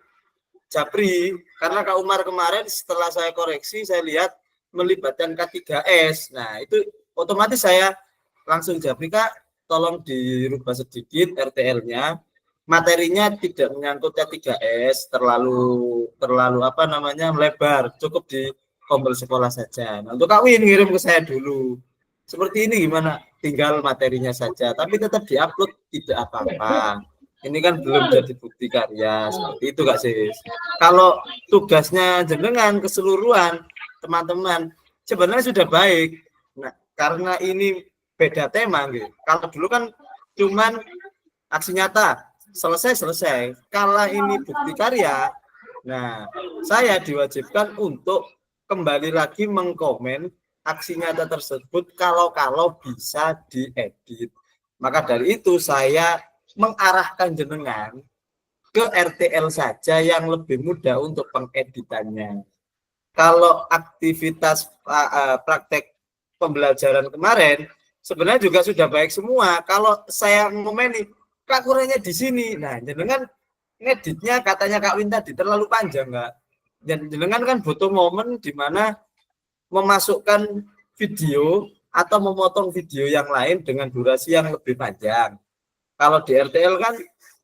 japri, karena Kak Umar kemarin setelah saya koreksi saya lihat melibatkan K3S. Nah, itu otomatis saya langsung japri, Kak, tolong dirubah sedikit RTL-nya. Materinya tidak menyangkut K3S, terlalu melebar, cukup di Kombel sekolah saja. Nah, untuk Kak Win ngirim ke saya dulu. Seperti ini gimana? Tinggal materinya saja, tapi tetap diupload tidak apa-apa. Ini kan belum jadi bukti karya, seperti itu Kak Sis. Kalau tugasnya jenengan keseluruhan teman-teman sebenarnya sudah baik. Nah, karena ini beda tema gitu. Kalau dulu kan cuman aksi nyata, selesai. Kalau ini bukti karya, nah saya diwajibkan untuk kembali lagi mengkomen aksi nyata tersebut kalau bisa diedit. Maka dari itu saya mengarahkan jenengan ke RTL saja yang lebih mudah untuk pengeditannya. Kalau aktivitas praktek pembelajaran kemarin sebenarnya juga sudah baik semua. Kalau saya ngomeni Kak kurangnya di sini. Nah, jenengan ngeditnya katanya Kak Win tadi terlalu panjang enggak? Dan jenengan kan butuh momen di mana memasukkan video atau memotong video yang lain dengan durasi yang lebih panjang. Kalau di RTL kan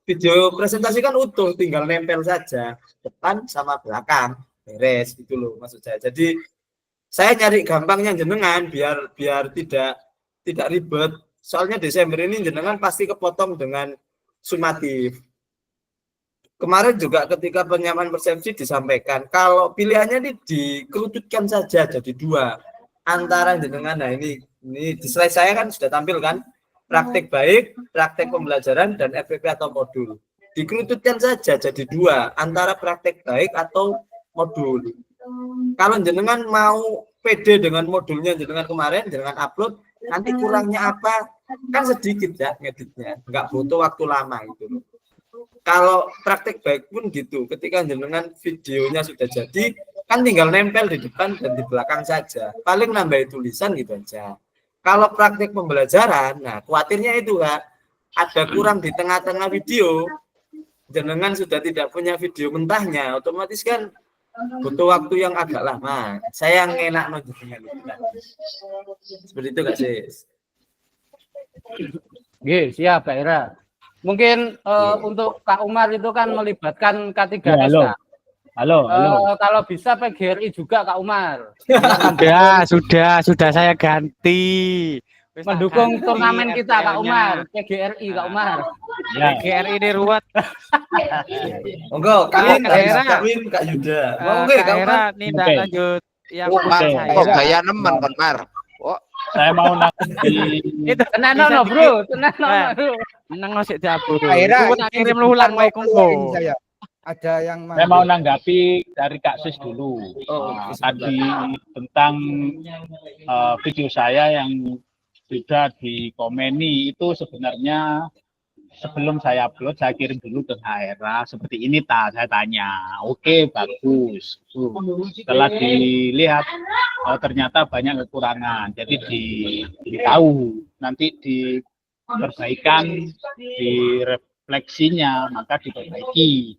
video presentasi kan utuh, tinggal nempel saja depan sama belakang, beres gitu loh maksud saya. Jadi saya nyari gampangnya jenengan biar tidak ribet. Soalnya Desember ini jenengan pasti kepotong dengan sumatif. Kemarin juga ketika penyamaan persepsi disampaikan, kalau pilihannya ini dikerututkan saja jadi dua antara jenengan. Nah ini di slide saya kan sudah tampil kan, praktek baik, praktek pembelajaran, dan FPP atau modul. Dikerututkan saja jadi dua antara praktek baik atau modul. Kalau jenengan mau pede dengan modulnya jenengan kemarin, jenengan upload, nanti kurangnya apa? Kan sedikit ya ngeditnya, nggak butuh waktu lama itu. Kalau praktek baik pun gitu, ketika jenengan videonya sudah jadi, kan tinggal nempel di depan dan di belakang saja. Paling nambah tulisan gitu aja. Kalau praktek pembelajaran, nah khawatirnya itu Kak, ada kurang di tengah-tengah video, jenengan sudah tidak punya video mentahnya, otomatis kan butuh waktu yang agak lama. Saya yang enak nontonnya. Seperti itu Kak Sis. Oke, siap Kak Ira. Mungkin untuk Kak Umar itu kan melibatkan K3S. Ya, halo. Kalau bisa PGRI juga Kak Umar. Sudah saya ganti. Mendukung turnamen kita Kak Umar, PGRI Kak Umar. Ya. PGRI ini ruwet. Monggo, Kak Win, Kak Yuda. Monggo Kak Umar. Tindak lanjut. Yang gaya nemen Kon Mar. Saya mau nanti itu tenang bro, menang sik diabur. Akhirnya kirim ulang wae Kongo. Ada yang saya mau nanggapi dari Kak Sis dulu. Tadi tentang video saya yang sudah dikomeni itu sebenarnya sebelum saya upload saya kirim dulu ke Haira seperti ini saya tanya. Oke, bagus. Setelah dilihat ternyata banyak kekurangan. Jadi ditahu nanti diperbaikan, direfleksinya maka diperbaiki.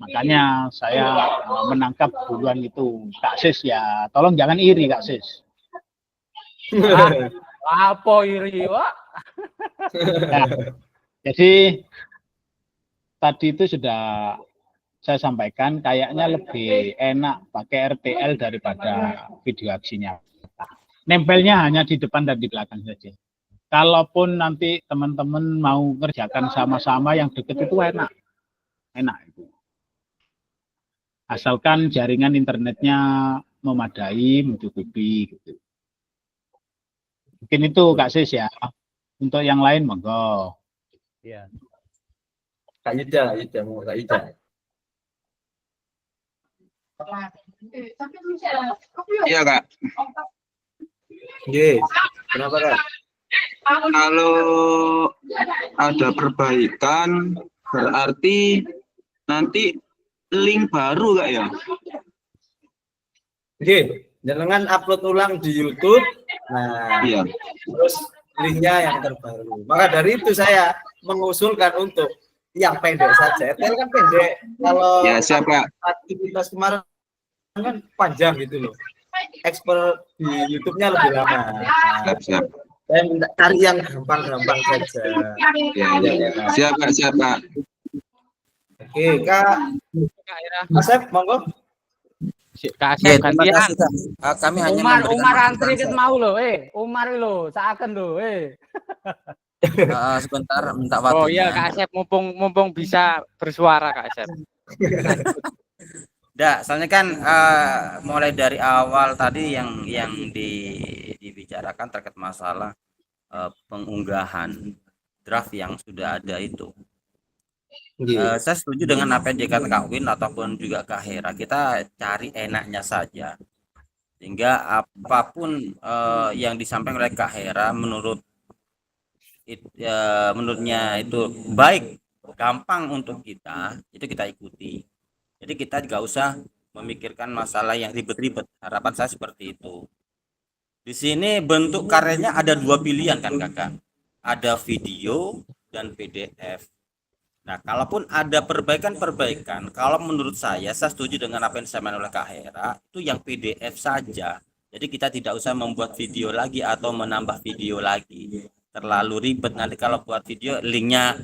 Makanya saya menangkap duluan itu. Kak Sis ya, tolong jangan iri Kak Sis. Apa iri, Wak? Nah, jadi tadi itu sudah saya sampaikan kayaknya lebih enak pakai RTL daripada video aksinya. Nempelnya hanya di depan dan di belakang saja. Kalaupun nanti teman-teman mau ngerjakan sama-sama yang deket itu enak itu. Asalkan jaringan internetnya memadai, mencukupi gitu. Mungkin itu Kak Sis ya. Untuk yang lain monggo. Iya. Kak Yuda, mau Kak Yuda. Iya Kak. Oke, kenapa Kak? Kalau ada perbaikan berarti nanti link baru Kak ya? Oke, jangan upload ulang di YouTube. Nah, Iya. terus linknya yang terbaru. Maka dari itu saya mengusulkan untuk yang pendek saja. RTL kan pendek. Kalau Ya siapa? aktivitas kemarin kan panjang gitu loh. Ekspor di YouTube-nya lebih lama. Nah, Siap. saya minta cari yang gampang-gampang saja. Ya. Siapa? Oke, Kak Asep, monggo. Kak Ya, Asep terima gantian. kasih Kak. Kami hanya Umar memberikan antri ket mau lho, Umar lho, saken lho, sebentar minta Oh waktunya. iya Kak Asep, mumpung bisa bersuara Kak Asep. Soalnya kan mulai dari awal tadi yang dibicarakan terkait masalah pengunggahan draft yang sudah ada itu. Saya setuju dengan apa yang dikatakan Kak Win ataupun juga Kak Hera. Kita cari enaknya saja, sehingga apapun yang disampaikan oleh Kak Hera menurutnya itu baik, gampang untuk kita, itu kita ikuti. Jadi kita nggak usah memikirkan masalah yang ribet-ribet. Harapan saya seperti itu. Di sini bentuk karyanya ada dua pilihan kan Kakak, ada video dan PDF. Nah, kalaupun ada perbaikan, kalau menurut saya setuju dengan apa yang disampaikan oleh Kak Hera, itu yang PDF saja. Jadi kita tidak usah membuat video lagi atau menambah video lagi. Terlalu ribet, nanti kalau buat video linknya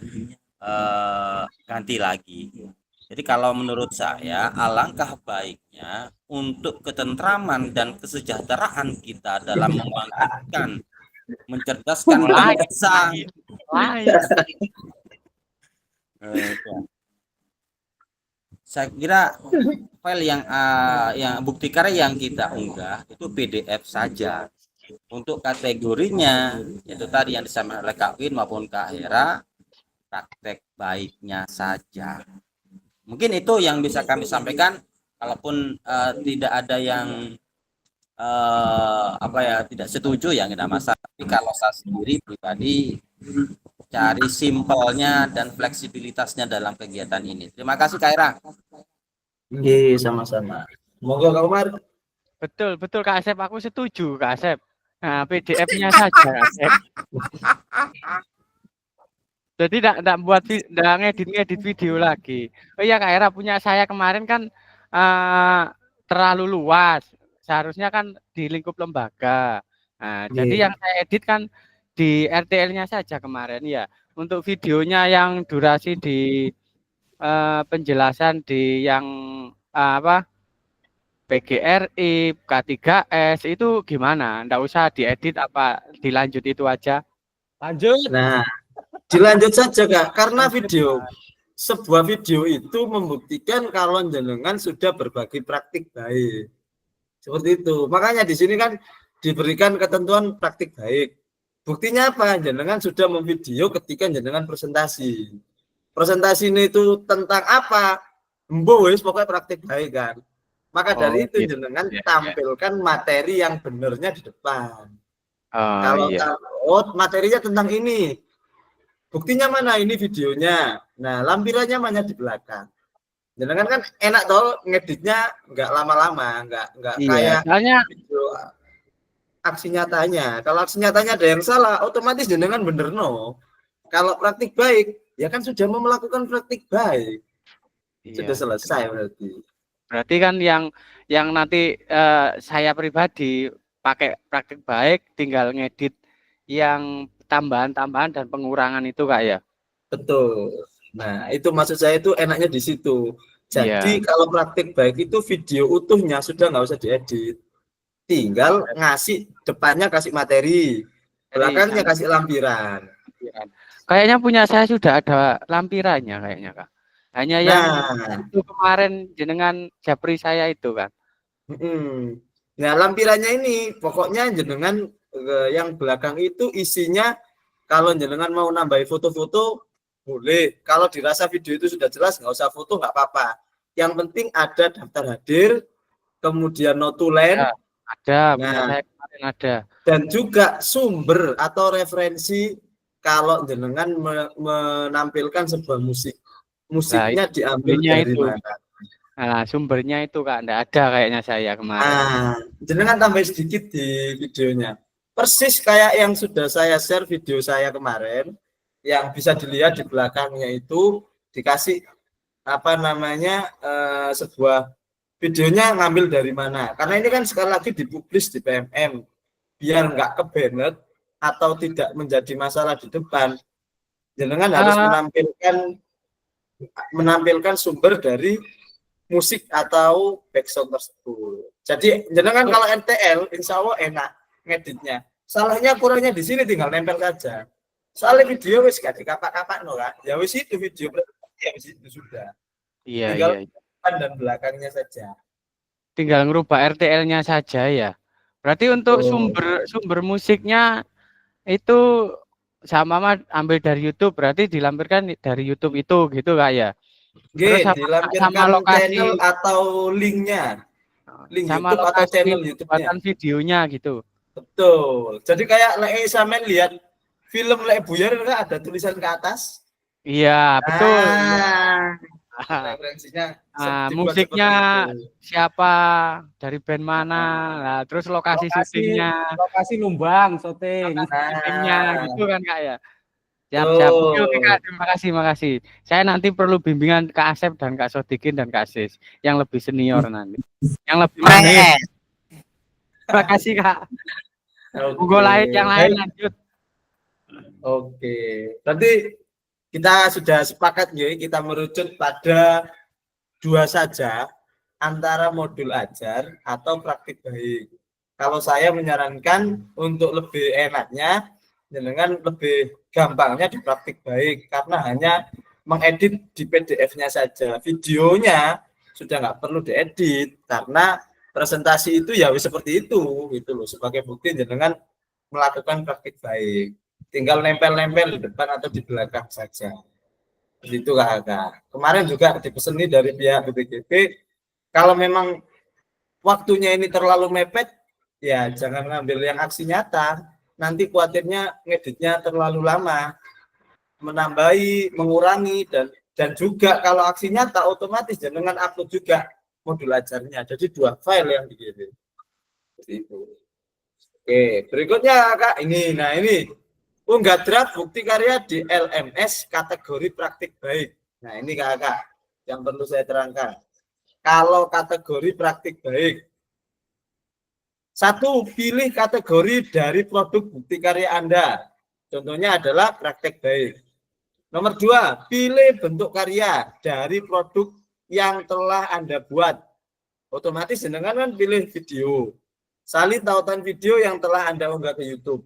ganti lagi. Jadi kalau menurut saya, alangkah baiknya untuk ketentraman dan kesejahteraan kita dalam membangkitkan, mencerdaskan bangsa. Saya kira file yang bukti karya yang kita unggah itu PDF saja. Untuk kategorinya itu tadi yang disampaikan oleh Kak Win maupun Kak Hera, praktek baiknya saja. Mungkin itu yang bisa kami sampaikan. Kalaupun tidak ada yang tidak setuju ya tidak masalah. Tapi kalau saya sendiri pribadi cari simpelnya dan fleksibilitasnya dalam kegiatan ini. Terima kasih Kak Hera. Iya, sama-sama. Monggo Kak Umar. Betul Kak Asep, aku setuju Kak Asep. Nah, PDF-nya saja Kak Asep. Jadi enggak ngedit video lagi. Oh iya Kak Hera, punya saya kemarin kan terlalu luas. Seharusnya kan di lingkup lembaga. Nah, jadi yang saya edit kan di RTL-nya saja kemarin ya. Untuk videonya yang durasi di penjelasan di yang PGRI, K3S itu gimana? Nggak usah diedit apa dilanjut itu aja? Lanjut. Nah, dilanjut saja Kak, karena sebuah video itu membuktikan kalau jenengan sudah berbagi praktik baik. Seperti itu. Makanya di sini kan diberikan ketentuan praktik baik. Buktinya apa? Jenengan sudah memvideo ketika jenengan presentasi. Presentasi ini itu tentang apa? Wis pokoknya praktik baik kan. Maka dari itu jenengan tampilkan materi yang benernya di depan. Kalau materinya tentang ini. Buktinya mana? Ini videonya. Nah, lampirannya mana di belakang. Jenengan kan enak toh ngeditnya nggak lama-lama, nggak kayak video aksi nyatanya. Kalau aksi nyatanya ada yang salah, otomatis jenengan bener no. Kalau praktik baik, ya kan sudah mau melakukan praktik baik. Sudah selesai berarti. Berarti kan yang nanti saya pribadi pakai praktik baik, tinggal ngedit yang tambahan-tambahan dan pengurangan itu Kak ya. Betul. Nah, itu maksud saya itu enaknya di situ. Jadi kalau praktik baik itu video utuhnya sudah nggak usah diedit. Tinggal ngasih depannya kasih materi, belakangnya kasih lampiran. Kayaknya punya saya sudah ada lampirannya kayaknya Kak. Hanya yang Nah, itu kemarin jenengan japri saya itu kan. nah lampirannya ini pokoknya jenengan yang belakang itu isinya kalau jenengan mau nambahin foto-foto boleh. Kalau dirasa video itu sudah jelas nggak usah foto nggak apa-apa. Yang penting ada daftar hadir, kemudian notulen, Ya, ada, punya nah saya kemarin ada. dan juga sumber atau referensi kalau jenengan menampilkan sebuah musiknya diambil sumbernya dari itu. mana. Nah, sumbernya itu Kak, enggak ada kayaknya saya kemarin. Jenengan tambah sedikit di videonya. Persis kayak yang sudah saya share video saya kemarin, yang bisa dilihat di belakangnya itu dikasih apa namanya sebuah videonya ngambil dari mana. Karena ini kan sekali lagi dipublis di PMM, biar nggak kebanet atau tidak menjadi masalah di depan. Jenengan harus menampilkan sumber dari musik atau backsound tersebut. Jadi jenengan kalau NTL, insya Allah enak ngeditnya. Salahnya kurangnya di sini tinggal nempel saja. Soalnya video wis gak dikapak-kapak no kan. Ya wis itu video ya wis itu sudah. Iya, Tinggal iya. depan dan belakangnya saja. Tinggal ngerubah RTL-nya saja ya. Berarti untuk sumber musiknya itu sama ambil dari YouTube, berarti dilampirkan dari YouTube itu gitu Kak ya. Terus Dilampirkan lokasi channel atau linknya. Link sama YouTube atau channel YouTube-nya. Videonya gitu. Betul. Jadi kayak sampean lihat film Buyer kan ada tulisan ke atas. Iya, betul. Referensinya musiknya siapa, dari band mana, nah, terus lokasi syutingnya, lokasi numbang syuting, syutingnya gitu kan Kak ya. Siap. Oke Kak, terima kasih. Saya nanti perlu bimbingan Kak Asep dan Kak Sodikin dan Kak Sis yang lebih senior nanti, yang lebih mahir. Terima kasih Kak. Yang lain lanjut. Oke, berarti kita sudah sepakat ya, kita merucut pada dua saja, antara modul ajar atau praktik baik. Kalau saya menyarankan untuk lebih enaknya, dengan lebih gampangnya di praktik baik, karena hanya mengedit di PDF-nya saja. Videonya sudah nggak perlu diedit, karena presentasi itu ya seperti itu, gitu loh. Sebagai bukti dengan melakukan praktik baik. Tinggal nempel-nempel di depan atau di belakang saja. Begitu Kak. Kemarin juga dipeseni dari pihak BPGP, kalau memang waktunya ini terlalu mepet, ya jangan ngambil yang aksi nyata. Nanti khawatirnya ngeditnya terlalu lama, menambahi, mengurangi, dan juga kalau aksi nyata otomatis dengan upload juga modul ajarnya. Jadi dua file yang dikirim. Itu. Oke, berikutnya Kak, ini. Nah, ini unggah draft bukti karya di LMS kategori praktik baik. Nah, ini Kak, yang perlu saya terangkan. Kalau kategori praktik baik, satu, pilih kategori dari produk bukti karya Anda. Contohnya adalah praktek baik. Nomor dua, pilih bentuk karya dari produk yang telah Anda buat. Otomatis dengan kan pilih video. Salin tautan video yang telah Anda unggah ke YouTube.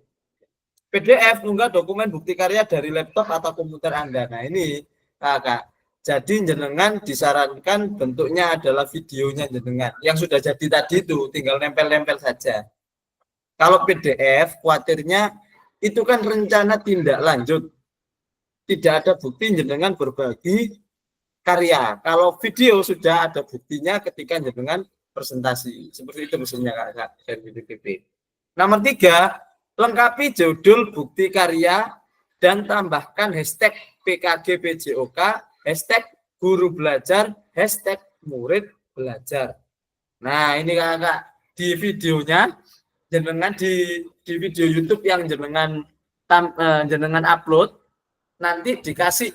PDF, unggah dokumen bukti karya dari laptop atau komputer Anda. Nah ini Kak. Jadi jenengan disarankan bentuknya adalah videonya jenengan. Yang sudah jadi tadi itu tinggal nempel-nempel saja. Kalau PDF, khawatirnya itu kan rencana tindak lanjut. Tidak ada bukti jenengan berbagi karya. Kalau video sudah ada buktinya ketika jenengan presentasi. Seperti itu maksudnya Kak dari BPGP. Nomor tiga, lengkapi judul bukti karya dan tambahkan hashtag PKG PJOK, hashtag guru belajar, hashtag murid belajar. Nah ini Kak, di videonya jenengan di video YouTube yang jenengan upload, nanti dikasih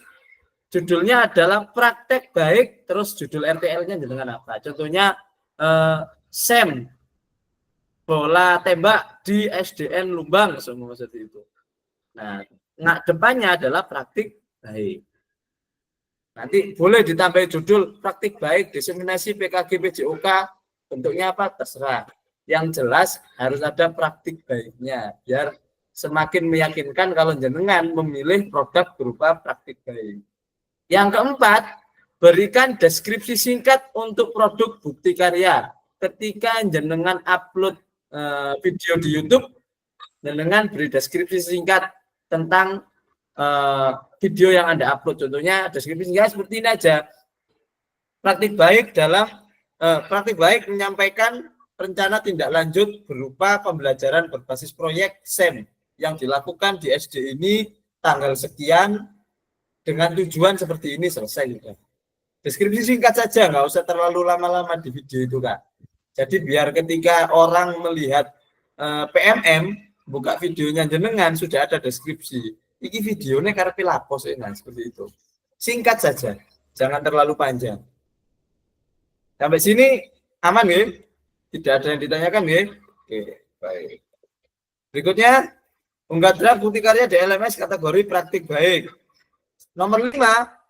judulnya adalah praktek baik, terus judul RTL-nya jenengan apa? Contohnya SEM bola tembak di SDN Lumbang, semua seperti itu. Nah, depannya adalah praktik baik. Nanti boleh ditambah judul praktik baik diseminasi PKG PJOK, bentuknya apa terserah. Yang jelas harus ada praktik baiknya biar semakin meyakinkan kalau jenengan memilih produk berupa praktik baik. Yang keempat, berikan deskripsi singkat untuk produk bukti karya. Ketika jenengan upload video di YouTube, jenengan beri deskripsi singkat tentang video yang Anda upload. Contohnya deskripsi singkat seperti ini aja. Praktik baik menyampaikan rencana tindak lanjut berupa pembelajaran berbasis proyek SEM yang dilakukan di SD ini tanggal sekian dengan tujuan seperti ini, selesai juga. Deskripsi singkat saja, nggak usah terlalu lama-lama di video itu, Kak. Jadi biar ketika orang melihat PMM, buka videonya jenengan sudah ada deskripsi. Iki videonya karepe lapos seperti itu. Singkat saja, jangan terlalu panjang. Sampai sini aman ya? Tidak ada yang ditanyakan ya? Oke, baik. Berikutnya, unggah draft bukti karya di LMS kategori praktik baik. Nomor 5,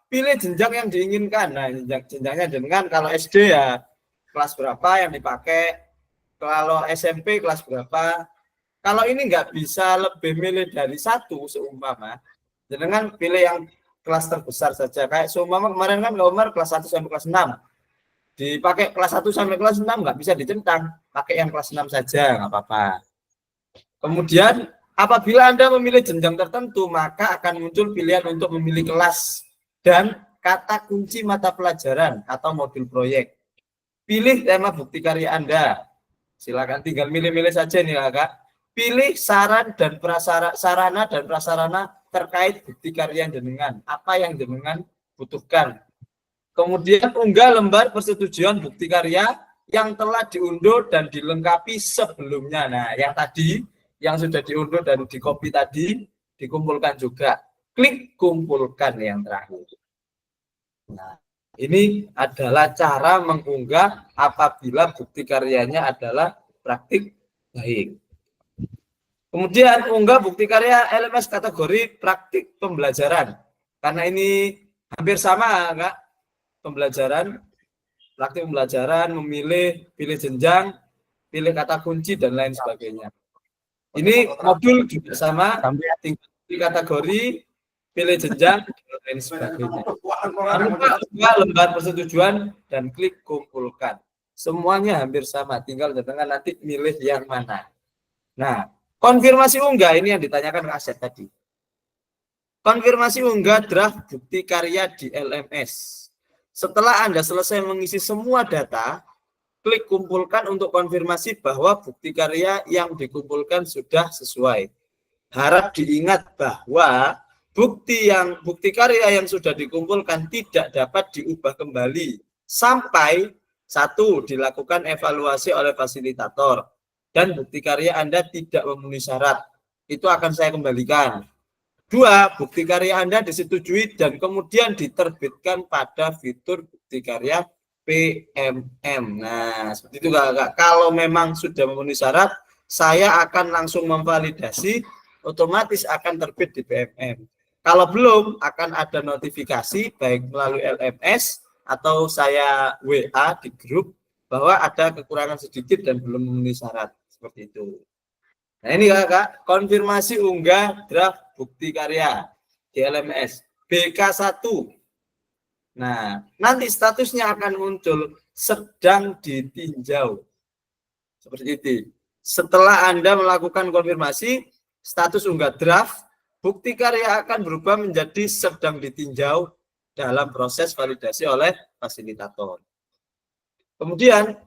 pilih jenjang yang diinginkan. Nah, jenjangnya dengan kalau SD ya kelas berapa yang dipakai, kalau SMP kelas berapa. Kalau ini nggak bisa lebih milih dari 1 seumpama, jenengan pilih yang kelas terbesar saja. Kayak seumpama kemarin kan Umar kelas 1 sampai kelas 6. Dipakai kelas 1 sampai kelas 6 nggak bisa dicentang, pakai yang kelas 6 saja, nggak apa-apa. Kemudian apabila Anda memilih jenjang tertentu, maka akan muncul pilihan untuk memilih kelas dan kata kunci mata pelajaran atau modul proyek. Pilih tema bukti karya Anda. Silakan tinggal milih-milih saja nih, Kak. Pilih saran dan sarana dan prasarana terkait bukti karya jenengan. Apa yang jenengan butuhkan. Kemudian unggah lembar persetujuan bukti karya yang telah diunduh dan dilengkapi sebelumnya. Nah, yang tadi, yang sudah diunduh dan dikopi tadi, dikumpulkan juga. Klik kumpulkan yang terakhir. Nah, ini adalah cara mengunggah apabila bukti karyanya adalah praktik baik. Kemudian unggah bukti karya LMS kategori praktik pembelajaran. Karena ini hampir sama, Kak. Pembelajaran, praktik pembelajaran, pilih jenjang, pilih kata kunci, dan lain sebagainya. Ini modul juga sama, tinggal pilih kategori, pilih jenjang, dan lain sebagainya. Lupa lembar persetujuan, dan klik kumpulkan. Semuanya hampir sama, tinggal jenengan nanti milih yang mana. Nah, konfirmasi unggah ini yang ditanyakan ke Asep tadi. Konfirmasi unggah draft bukti karya di LMS. Setelah Anda selesai mengisi semua data, klik kumpulkan untuk konfirmasi bahwa bukti karya yang dikumpulkan sudah sesuai. Harap diingat bahwa bukti karya yang sudah dikumpulkan tidak dapat diubah kembali sampai 1. Dilakukan evaluasi oleh fasilitator dan bukti karya Anda tidak memenuhi syarat. Itu akan saya kembalikan. 2. Bukti karya Anda disetujui dan kemudian diterbitkan pada fitur bukti karya PMM. Nah, seperti itu, Kak. Kalau memang sudah memenuhi syarat, saya akan langsung memvalidasi, otomatis akan terbit di PMM. Kalau belum, akan ada notifikasi baik melalui LMS atau saya WA di grup bahwa ada kekurangan sedikit dan belum memenuhi syarat. Seperti itu. Nah, ini, Kak, konfirmasi unggah draft bukti karya di LMS BK1. Nah, nanti statusnya akan muncul sedang ditinjau. Seperti itu. Setelah Anda melakukan konfirmasi, status unggah draft, bukti karya akan berubah menjadi sedang ditinjau dalam proses validasi oleh fasilitator. Kemudian,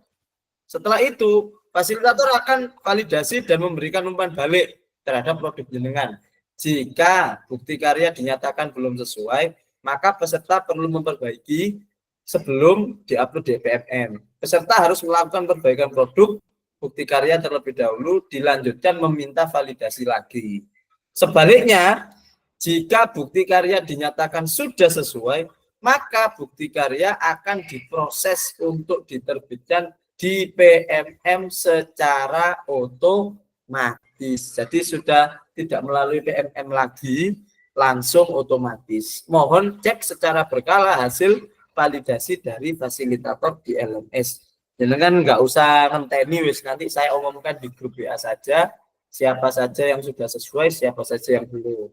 setelah itu, fasilitator akan validasi dan memberikan umpan balik terhadap produk jenengan. Jika bukti karya dinyatakan belum sesuai, maka peserta perlu memperbaiki sebelum diupload di PMM. Peserta harus melakukan perbaikan produk bukti karya terlebih dahulu, dilanjutkan meminta validasi lagi. Sebaliknya, jika bukti karya dinyatakan sudah sesuai, maka bukti karya akan diproses untuk diterbitkan di PMM secara otomatis. Jadi sudah tidak melalui PMM lagi, langsung otomatis. Mohon cek secara berkala hasil validasi dari fasilitator di LMS. Jangan nggak usah ngenteni wis, nanti saya umumkan di grup WA saja, siapa saja yang sudah sesuai, siapa saja yang belum.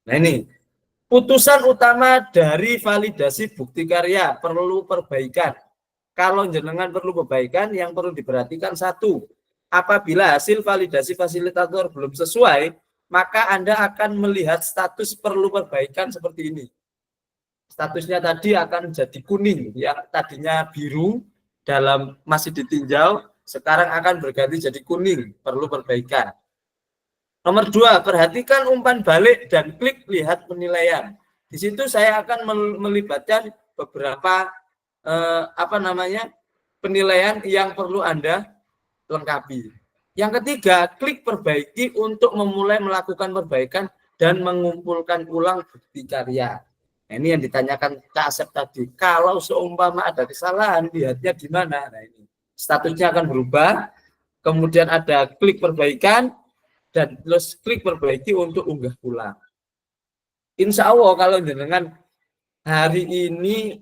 Nah ini, Putusan utama dari validasi bukti karya perlu perbaikan. Kalau jenengan perlu perbaikan, yang perlu diperhatikan satu, apabila hasil validasi fasilitator belum sesuai, maka Anda akan melihat status perlu perbaikan seperti ini. Statusnya tadi akan jadi kuning, yang tadinya biru masih ditinjau, sekarang akan berganti jadi kuning, perlu perbaikan. Nomor 2, perhatikan umpan balik dan klik lihat penilaian. Di situ saya akan melibatkan beberapa penilaian yang perlu Anda lengkapi. Yang ketiga, klik perbaiki untuk memulai melakukan perbaikan dan mengumpulkan ulang bukti karya. Nah, ini yang ditanyakan Kak Asep tadi. Kalau seumpama ada kesalahan, lihatnya di mana? Nah, ini statusnya akan berubah. Kemudian ada klik perbaikan dan terus klik perbaiki untuk unggah ulang. Insya Allah kalau jenengan hari ini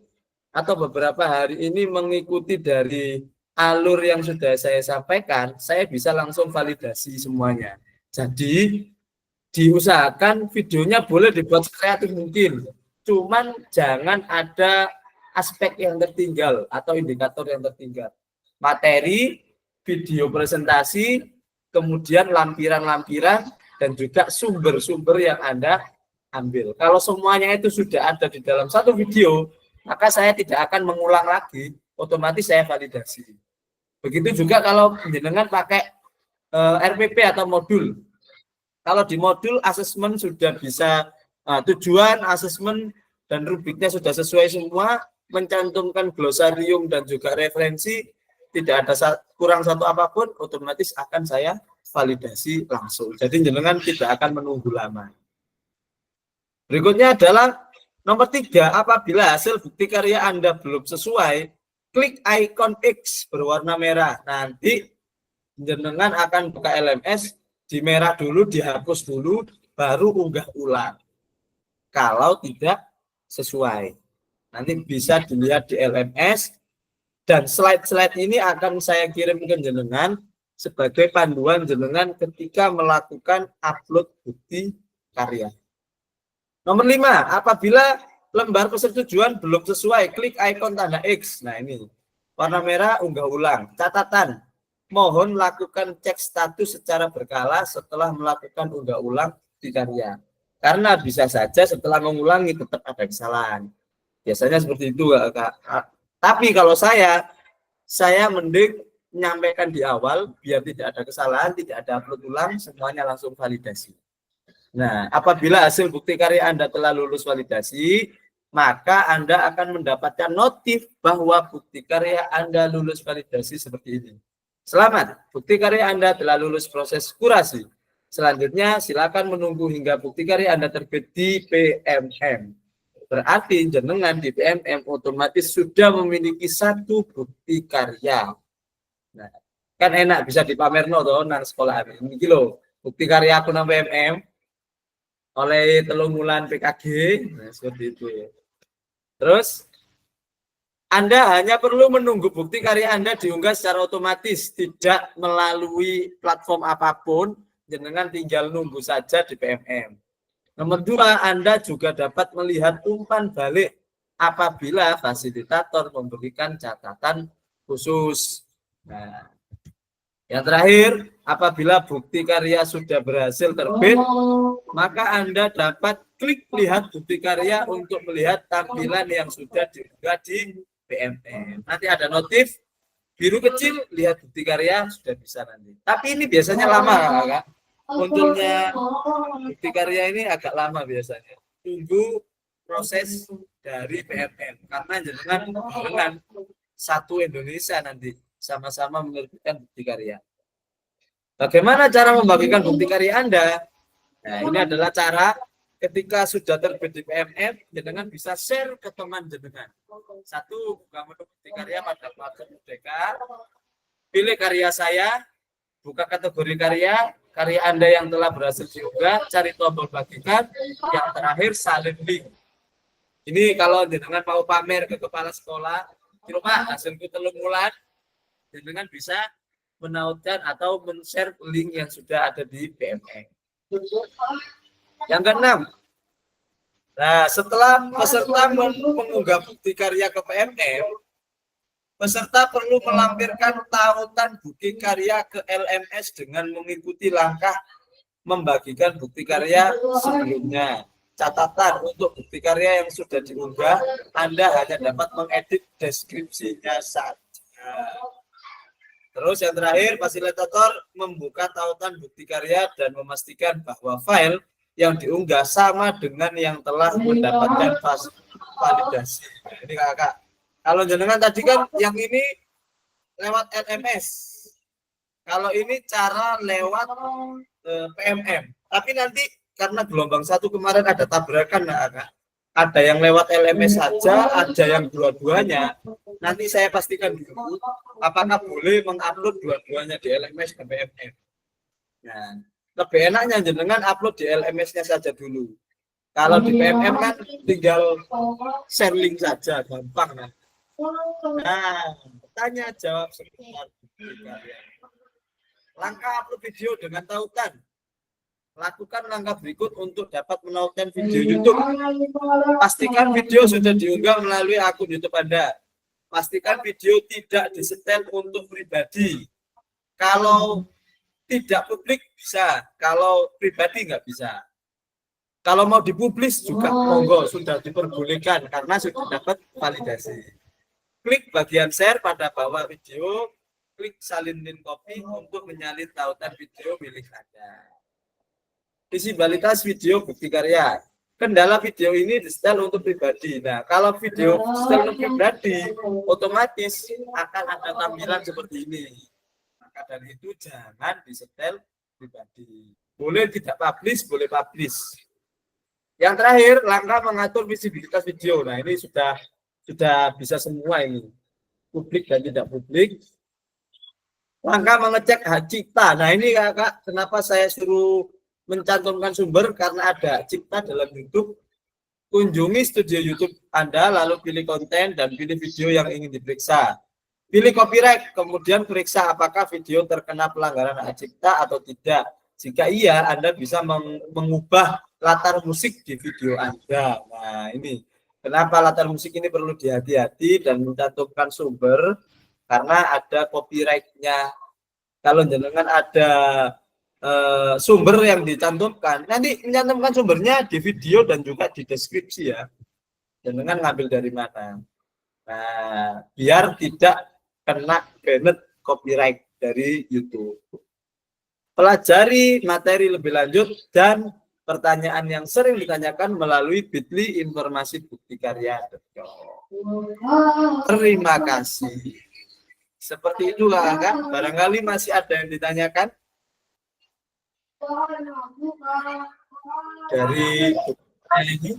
atau beberapa hari ini mengikuti dari alur yang sudah saya sampaikan, saya bisa langsung validasi semuanya. Jadi diusahakan videonya boleh dibuat sekreatif mungkin, cuman jangan ada aspek yang tertinggal atau indikator yang tertinggal. Materi, video presentasi, kemudian lampiran-lampiran, dan juga sumber-sumber yang Anda ambil. Kalau semuanya itu sudah ada di dalam satu video, maka saya tidak akan mengulang lagi, otomatis saya validasi. Begitu juga kalau jenengan pakai RPP atau modul. Kalau di modul asesmen sudah bisa, tujuan asesmen dan rubriknya sudah sesuai semua, mencantumkan glosarium dan juga referensi, tidak ada kurang satu apapun, otomatis akan saya validasi langsung. Jadi jenengan tidak akan menunggu lama. Berikutnya adalah nomor 3, apabila hasil bukti karya Anda belum sesuai, klik ikon X berwarna merah. Nanti jenengan akan buka LMS, di merah dulu, dihapus dulu, baru unggah ulang. Kalau tidak sesuai, nanti bisa dilihat di LMS, dan slide-slide ini akan saya kirim ke jenengan sebagai panduan jenengan ketika melakukan upload bukti karya. Nomor 5, apabila lembar persetujuan belum sesuai, klik ikon tanda X. Nah ini, warna merah, unggah ulang. Catatan, mohon lakukan cek status secara berkala setelah melakukan unggah ulang bukti karya. Karena bisa saja setelah mengulangi tetap ada kesalahan. Biasanya seperti itu, Kak. Tapi kalau saya mending menyampaikan di awal biar tidak ada kesalahan, tidak ada upload ulang, semuanya langsung validasi. Nah, apabila hasil bukti karya Anda telah lulus validasi, maka Anda akan mendapatkan notif bahwa bukti karya Anda lulus validasi seperti ini. Selamat, bukti karya Anda telah lulus proses kurasi. Selanjutnya, silakan menunggu hingga bukti karya Anda terbit di PMM. Berarti jenengan di PMM otomatis sudah memiliki satu bukti karya. Nah, kan enak bisa dipamerno toh nang sekolah ini loh. Bukti karya aku nang PMM oleh 3 bulan PKG, nah seperti itu. Terus Anda hanya perlu menunggu bukti karya Anda diunggah secara otomatis, tidak melalui platform apapun, jenengan tinggal nunggu saja di PMM. Nomor 2, Anda juga dapat melihat umpan balik apabila fasilitator memberikan catatan khusus. Nah, yang terakhir, apabila bukti karya sudah berhasil terbit, maka Anda dapat klik lihat bukti karya untuk melihat tampilan yang sudah diunggah di PMM. Nanti ada notif biru kecil, lihat bukti karya sudah bisa nanti. Tapi ini biasanya lama, Kak. Munculnya bukti karya ini agak lama biasanya. Tunggu proses dari PMM karena dengan satu Indonesia nanti sama-sama menerbitkan bukti karya. Bagaimana cara membagikan bukti karya Anda? Nah, ini adalah cara ketika sudah terbit di PMM, jenengan bisa share ke teman jenengan. Satu, buka menu bukti karya pada platform Merdeka, pilih karya saya, buka kategori karya Anda yang telah berhasil diunggah, cari tombol bagikan, yang terakhir salin link. Ini kalau jenengan mau pamer ke kepala sekolah, di rumah hasilku 3 bulan, jenengan bisa menautkan atau men-share link yang sudah ada di PMM. Yang keenam, Nah, setelah peserta mengunggah bukti karya ke PMM, peserta perlu melampirkan tautan bukti karya ke LMS dengan mengikuti langkah membagikan bukti karya sebelumnya. Catatan untuk bukti karya yang sudah diunggah, Anda hanya dapat mengedit deskripsinya saja. Terus yang terakhir, fasilitator membuka tautan bukti karya dan memastikan bahwa file yang diunggah sama dengan yang telah mendapatkan validasi. Nah, ini kakak. Kalau jenengan tadi kan yang ini lewat LMS. Kalau ini cara lewat PMM. Tapi nanti karena gelombang 1 kemarin ada tabrakan, nah, Kak. Ada yang lewat LMS saja, ada yang dua-duanya. Nanti saya pastikan dulu apakah boleh mengupload dua-duanya di LMS dan PMM. Nah, lebih enaknya jenengan upload di LMS-nya saja dulu. Kalau di PMM kan tinggal share link saja, gampang. Nah, tanya jawab sebentar. Langkah upload video dengan tautan. Lakukan langkah berikut untuk dapat menautkan video YouTube. Pastikan video sudah diunggah melalui akun YouTube Anda. Pastikan video tidak disetel untuk pribadi. Kalau tidak publik bisa, kalau pribadi nggak bisa. Kalau mau dipublis juga monggo, sudah diperbolehkan karena sudah dapat validasi. Klik bagian share pada bawah video, klik salin link copy untuk menyalin tautan video milik Anda. Visibilitas video bukti karya. Kendala video ini disetel untuk pribadi. Nah, kalau video disetel untuk pribadi, otomatis akan ada tampilan seperti ini. Maka dari itu jangan disetel pribadi. Boleh tidak publish, boleh publish. Yang terakhir, langkah mengatur visibilitas video. Nah, ini sudah bisa semua ini. Publik dan tidak publik. Langkah mengecek hak cipta. Nah, ini Kakak, kenapa saya suruh mencantumkan sumber karena ada cipta dalam YouTube. Kunjungi studio YouTube Anda, lalu pilih konten dan pilih video yang ingin diperiksa. Pilih copyright, kemudian periksa apakah video terkena pelanggaran hak cipta atau tidak. Jika iya, Anda bisa mengubah latar musik di video Anda. Nah, ini kenapa latar musik ini perlu dihati-hati dan mencantumkan sumber, karena ada copyright-nya. Kalau jenengan ada sumber yang dicantumkan, nanti mencantumkan sumbernya di video dan juga di deskripsi ya. Jangan ngambil dari mana. Nah, biar tidak kena banned copyright dari YouTube. Pelajari materi lebih lanjut dan pertanyaan yang sering ditanyakan melalui Bitly informasi bukti karya. Terima kasih. Seperti itu kan? Barangkali masih ada yang ditanyakan dari ini.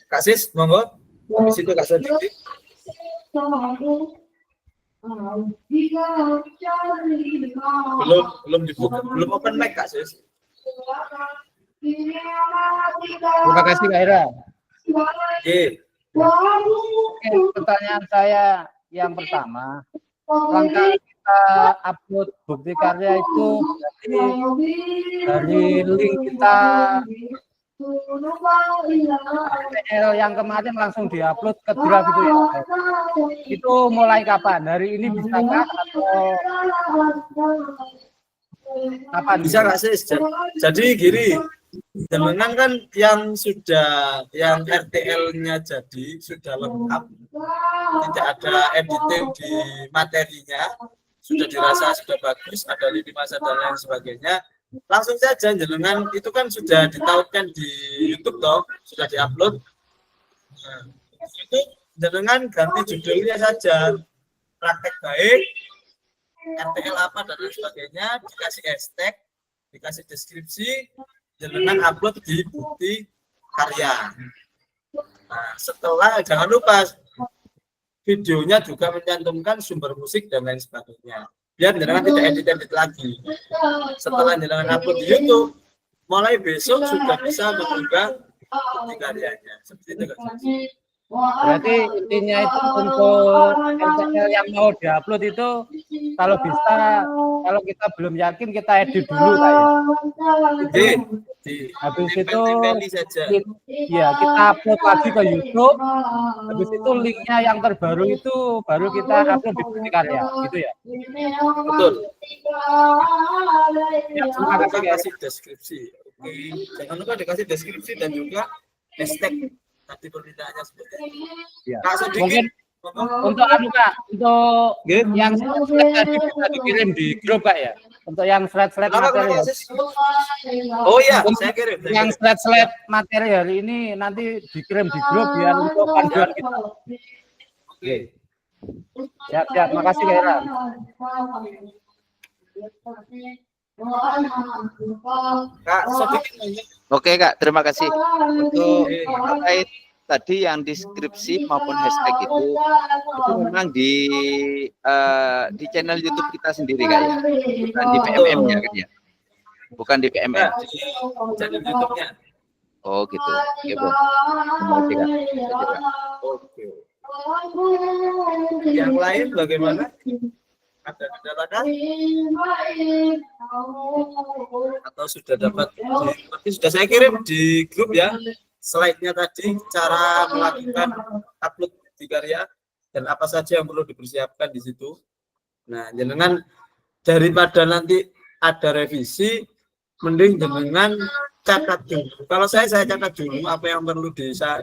Kasis, monggo. Di situ Kak Sedikit. Belum dibuka, belum open mic Kak Sis. Terima kasih Kak Ira. Oke. Pertanyaan saya yang pertama, langkah kita upload bukti karya itu dari link kita RTL yang kemarin langsung diupload ke draft itu ya. Itu mulai kapan? Hari ini bisakah atau kapan? Bisa Kak Sis. Jadi gini, teman-teman kan yang RTL-nya jadi sudah lengkap, tidak ada editing di materinya, sudah dirasa sudah bagus, ada lini masa dan lain sebagainya, langsung saja jenengan itu kan sudah ditautkan di YouTube toh, sudah diupload. Nah, itu jenengan ganti judulnya saja, praktek baik, RTL apa dan lain sebagainya, dikasih hashtag, dikasih deskripsi, jenengan upload di bukti karya. Nah, setelah jangan lupa videonya juga mencantumkan sumber musik dan lain sebagainya. Biar jenengan tidak edit lagi. Setelah jenengan upload di YouTube, mulai besok sudah bisa mengunggah bukti karyanya. Seperti itu. Berarti intinya itu untuk RTL yang mau diupload itu kalau bisa kalau kita belum yakin kita edit dulu Kak ya. Habis itu ya kita upload lagi ke YouTube. Habis itu linknya yang terbaru itu baru kita upload di Bukti Karya, gitu ya. Betul. Ya, terima kasih Kasih deskripsi. Oke. Jangan lupa dikasih deskripsi dan juga hashtag tadi permintaannya seperti itu. Ya. Kak, sedikit. Mungkin untuk Kak, untuk yang slide tadi bisa dikirim di grup Kak ya. Untuk yang slide materi. Oh iya, saya kirim. Yang slide materi hari ini nanti dikirim di grup biar untuk panduan kita. Oke. Siap, makasih Kak Ira. Kak, sedikit. Oke Kak, terima kasih. Untuk terkait tadi yang deskripsi maupun hashtag itu memang di channel YouTube kita sendiri Kak ya, bukan di PMM-nya kan ya, bukan di PMM. Channel YouTube-nya. Oh gitu. Oke, Bro. Terima kasih Kak. Oke. Yang lain bagaimana? Ada kendala kah? Atau sudah dapat? Sudah saya kirim di grup ya. Slide-nya tadi, cara melakukan upload di karya dan apa saja yang perlu dipersiapkan di situ. Nah, jenengan daripada nanti ada revisi, mending jenengan catat dulu. Kalau saya catat dulu apa yang perlu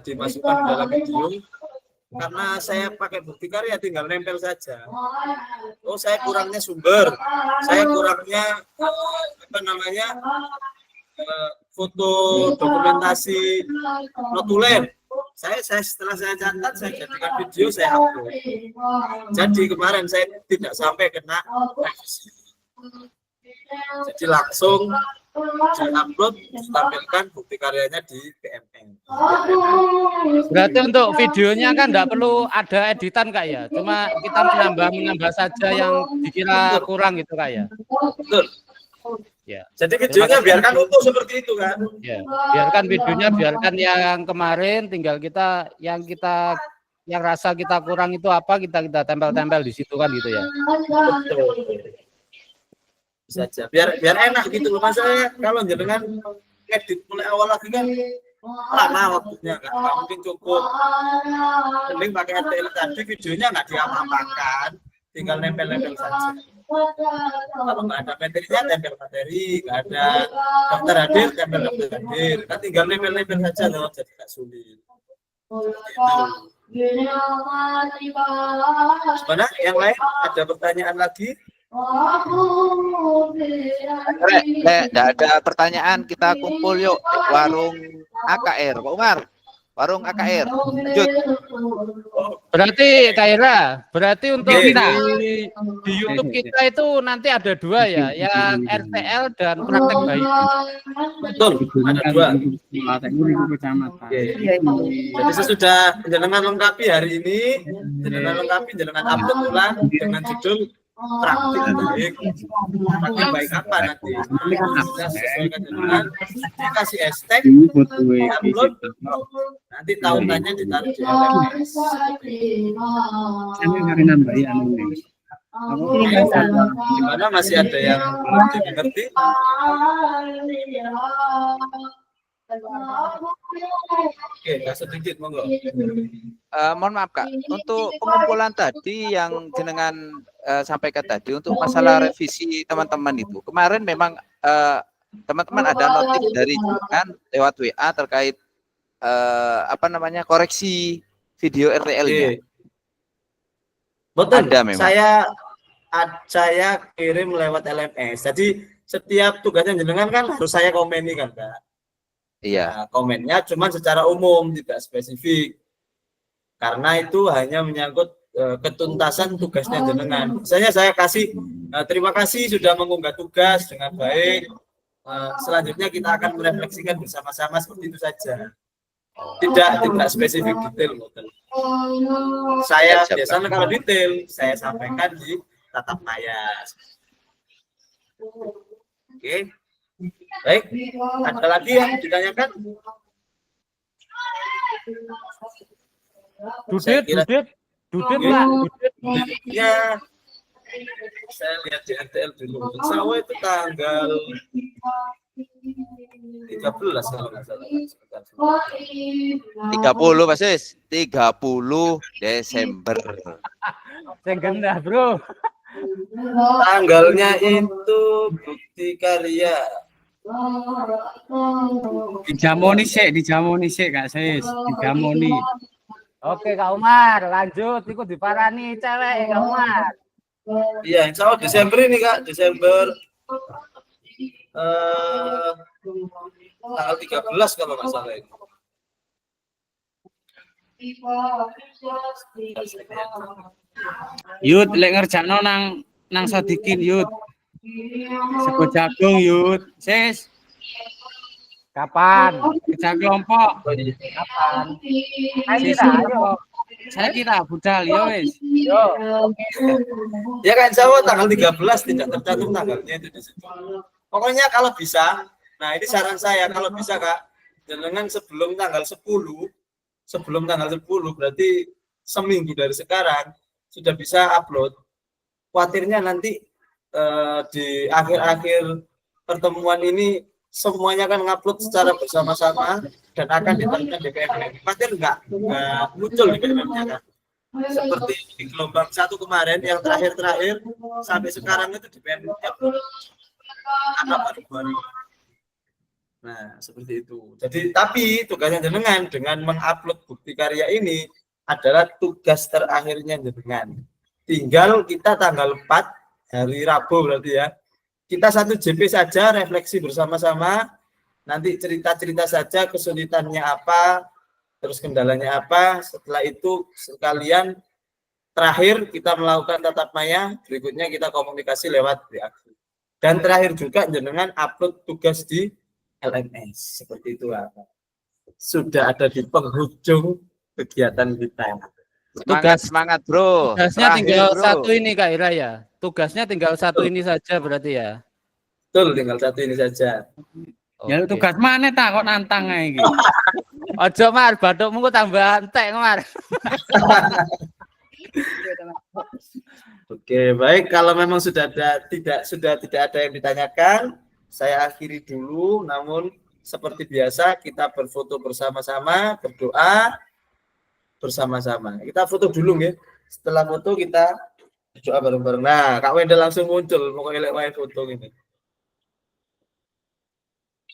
dimasukkan di dalam video. Karena saya pakai Bukti Karya tinggal nempel saja. Oh, saya kurangnya sumber, saya kurangnya foto dokumentasi notulen. Saya setelah saya catat, saya jadikan video, saya upload. Jadi kemarin saya tidak sampai kena revisi. Jadi langsung di-upload, ditampilkan bukti karyanya di PMM. Berarti untuk videonya kan nggak perlu ada editan Kak ya, cuma kita menambah saja yang dikira kurang gitu Kak ya. Betul. Ya. Jadi videonya biarkan utuh seperti itu kan? Ya, biarkan videonya, biarkan yang kemarin, tinggal kita yang rasa kita kurang itu apa kita tempel-tempel di situ kan gitu ya. Betul. Saja biar enak gitu loh, masalahnya kalau jenengan edit mulai awal lagi kan lama waktunya, nggak mungkin cukup. Mending pakai RTL tadi, videonya nggak diapa-apakan, tinggal nempel-nempel saja. Kalau nggak ada materinya, tempel materi, nggak ada daftar hadir, tempel daftar hadir, kan tinggal nempel-nempel saja loh, jadi nggak sulit. Mana yang lain ada pertanyaan lagi? Tidak ada pertanyaan, kita kumpul yuk warung AKR, Pak Umar. Warung AKR. Lanjut. Berarti Kak Ira, berarti untuk di YouTube kita itu nanti ada dua ya, yang RTL dan praktek bayi. Betul, ada dua. Jadi sesudah jenengan lengkapi hari ini, jenengan upload ulang dengan judul praktik baik apa nanti kita sesuaikan dengan dikasih hashtag upload, nanti tahunan ditaruh di LMS. Gimana, masih ada yang belum dimengerti? Oke, sedikit monggo. Mohon maaf Kak, untuk pengumpulan tadi yang jenengan sampaikan tadi untuk masalah revisi teman-teman itu, kemarin memang teman-teman ada notif dari jenengan lewat WA terkait koreksi video RTL-nya. Betul. Ada memang. Saya kirim lewat LMS. Jadi setiap tugasnya jenengan kan harus saya komeni kan Kak. Iya. Nah, komennya cuma secara umum, tidak spesifik. Karena itu hanya menyangkut ketuntasan tugasnya jenengan. Misalnya saya kasih terima kasih sudah mengunggah tugas dengan baik. Selanjutnya kita akan merefleksikan bersama-sama seperti itu saja. Tidak spesifik detail. Saya biasanya kalau detail saya sampaikan di tatap maya. Oke. Baik, ada lagi yang ditanyakan? Dudit Pak. Ya, Saya lihat di RTL dulu. Sawo itu tanggal 13 kalau nggak salah. 30 Mas Sis, 30 Desember. Saya gendah, Bro. Tanggalnya itu bukti karya. Dijamoni sik Kak Sis, dijamoni. Oke, Kak Umar, lanjut. Iku diparani cewek, Kak Umar. Iya, insya Allah Desember ini Kak, Desember tanggal 13 kalau nggak salah itu. Yud lek ngerjakno nang Sodikin Yud. Sego jagung Yud. Sis, Kapan? kerja kelompok. Kapan? Sis, Ayo. saya kira budal ya wis. Yo. Ya kan, insya Allah tanggal 13 tidak tercantum tanggalnya itu di situ. Pokoknya kalau bisa, nah ini saran saya, kalau bisa Kak, jangan sebelum tanggal 10 berarti seminggu dari sekarang sudah bisa upload. Khawatirnya nanti di akhir-akhir pertemuan ini semuanya kan ngupload secara bersama-sama dan akan ditemukan di PMM. Khawatir nggak muncul di PMM-nya kan? Seperti di gelombang 1 kemarin yang terakhir sampai sekarang itu di PMM baru. Nah, seperti itu. Jadi tapi tugasnya jenengan dengan mengupload bukti karya ini adalah tugas terakhirnya jenengan. Tinggal kita tanggal 4 hari Rabu berarti ya. Kita 1 JP saja, refleksi bersama-sama. Nanti cerita-cerita saja kesulitannya apa, terus kendalanya apa. Setelah itu sekalian terakhir kita melakukan tatap maya, berikutnya kita komunikasi lewat WA. Dan terakhir juga jenengan upload tugas di LMS. Seperti itu lah. Sudah ada di penghujung kegiatan kita. Semangat bro. Tugasnya Terakhir, tinggal bro. satu ini Kak Ira ya. Tugasnya tinggal satu ini saja berarti ya. Betul, tinggal satu ini saja. Ya Oke. tugas mana tak kok nantang ae iki. Ojo Mar, badukmu kok tambah entek Mar. Oke, baik. Kalau memang sudah tidak ada yang ditanyakan, saya akhiri dulu. Namun seperti biasa kita berfoto bersama-sama, berdoa bersama-sama. Kita foto dulu ya. Setelah foto kita berdoa bareng-bareng. Nah, Kak Wendel langsung muncul. Pokoknya lewat foto ini.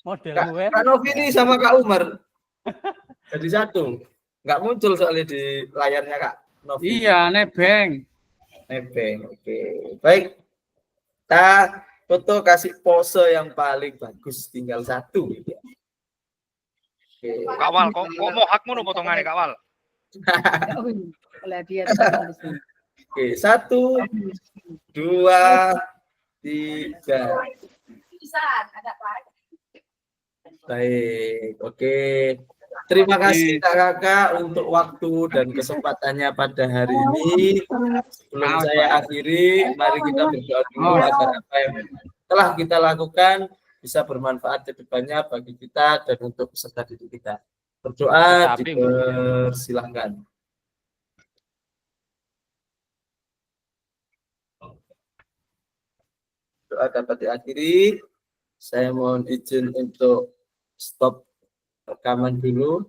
Kak Novi ini sama Kak Umar jadi satu. Nggak muncul soalnya di layarnya Kak Novi. Iya, nebeng. Nebeng. Oke. Baik. Kita foto kasih pose yang paling bagus, tinggal satu. Oke. Kawal, kok mau hakmu no potongannya Kawal? Oke, 1, 2, 3. Baik, oke. Terima kasih Kakak untuk waktu dan kesempatannya pada hari ini. Sebelum saya akhiri, mari kita berdoa dulu agar apa yang telah kita lakukan bisa bermanfaat ke depannya bagi kita dan untuk peserta didik kita. Berdoa, dipersilahkan. Doa dapat diakhiri. Saya mohon izin untuk stop rekaman dulu.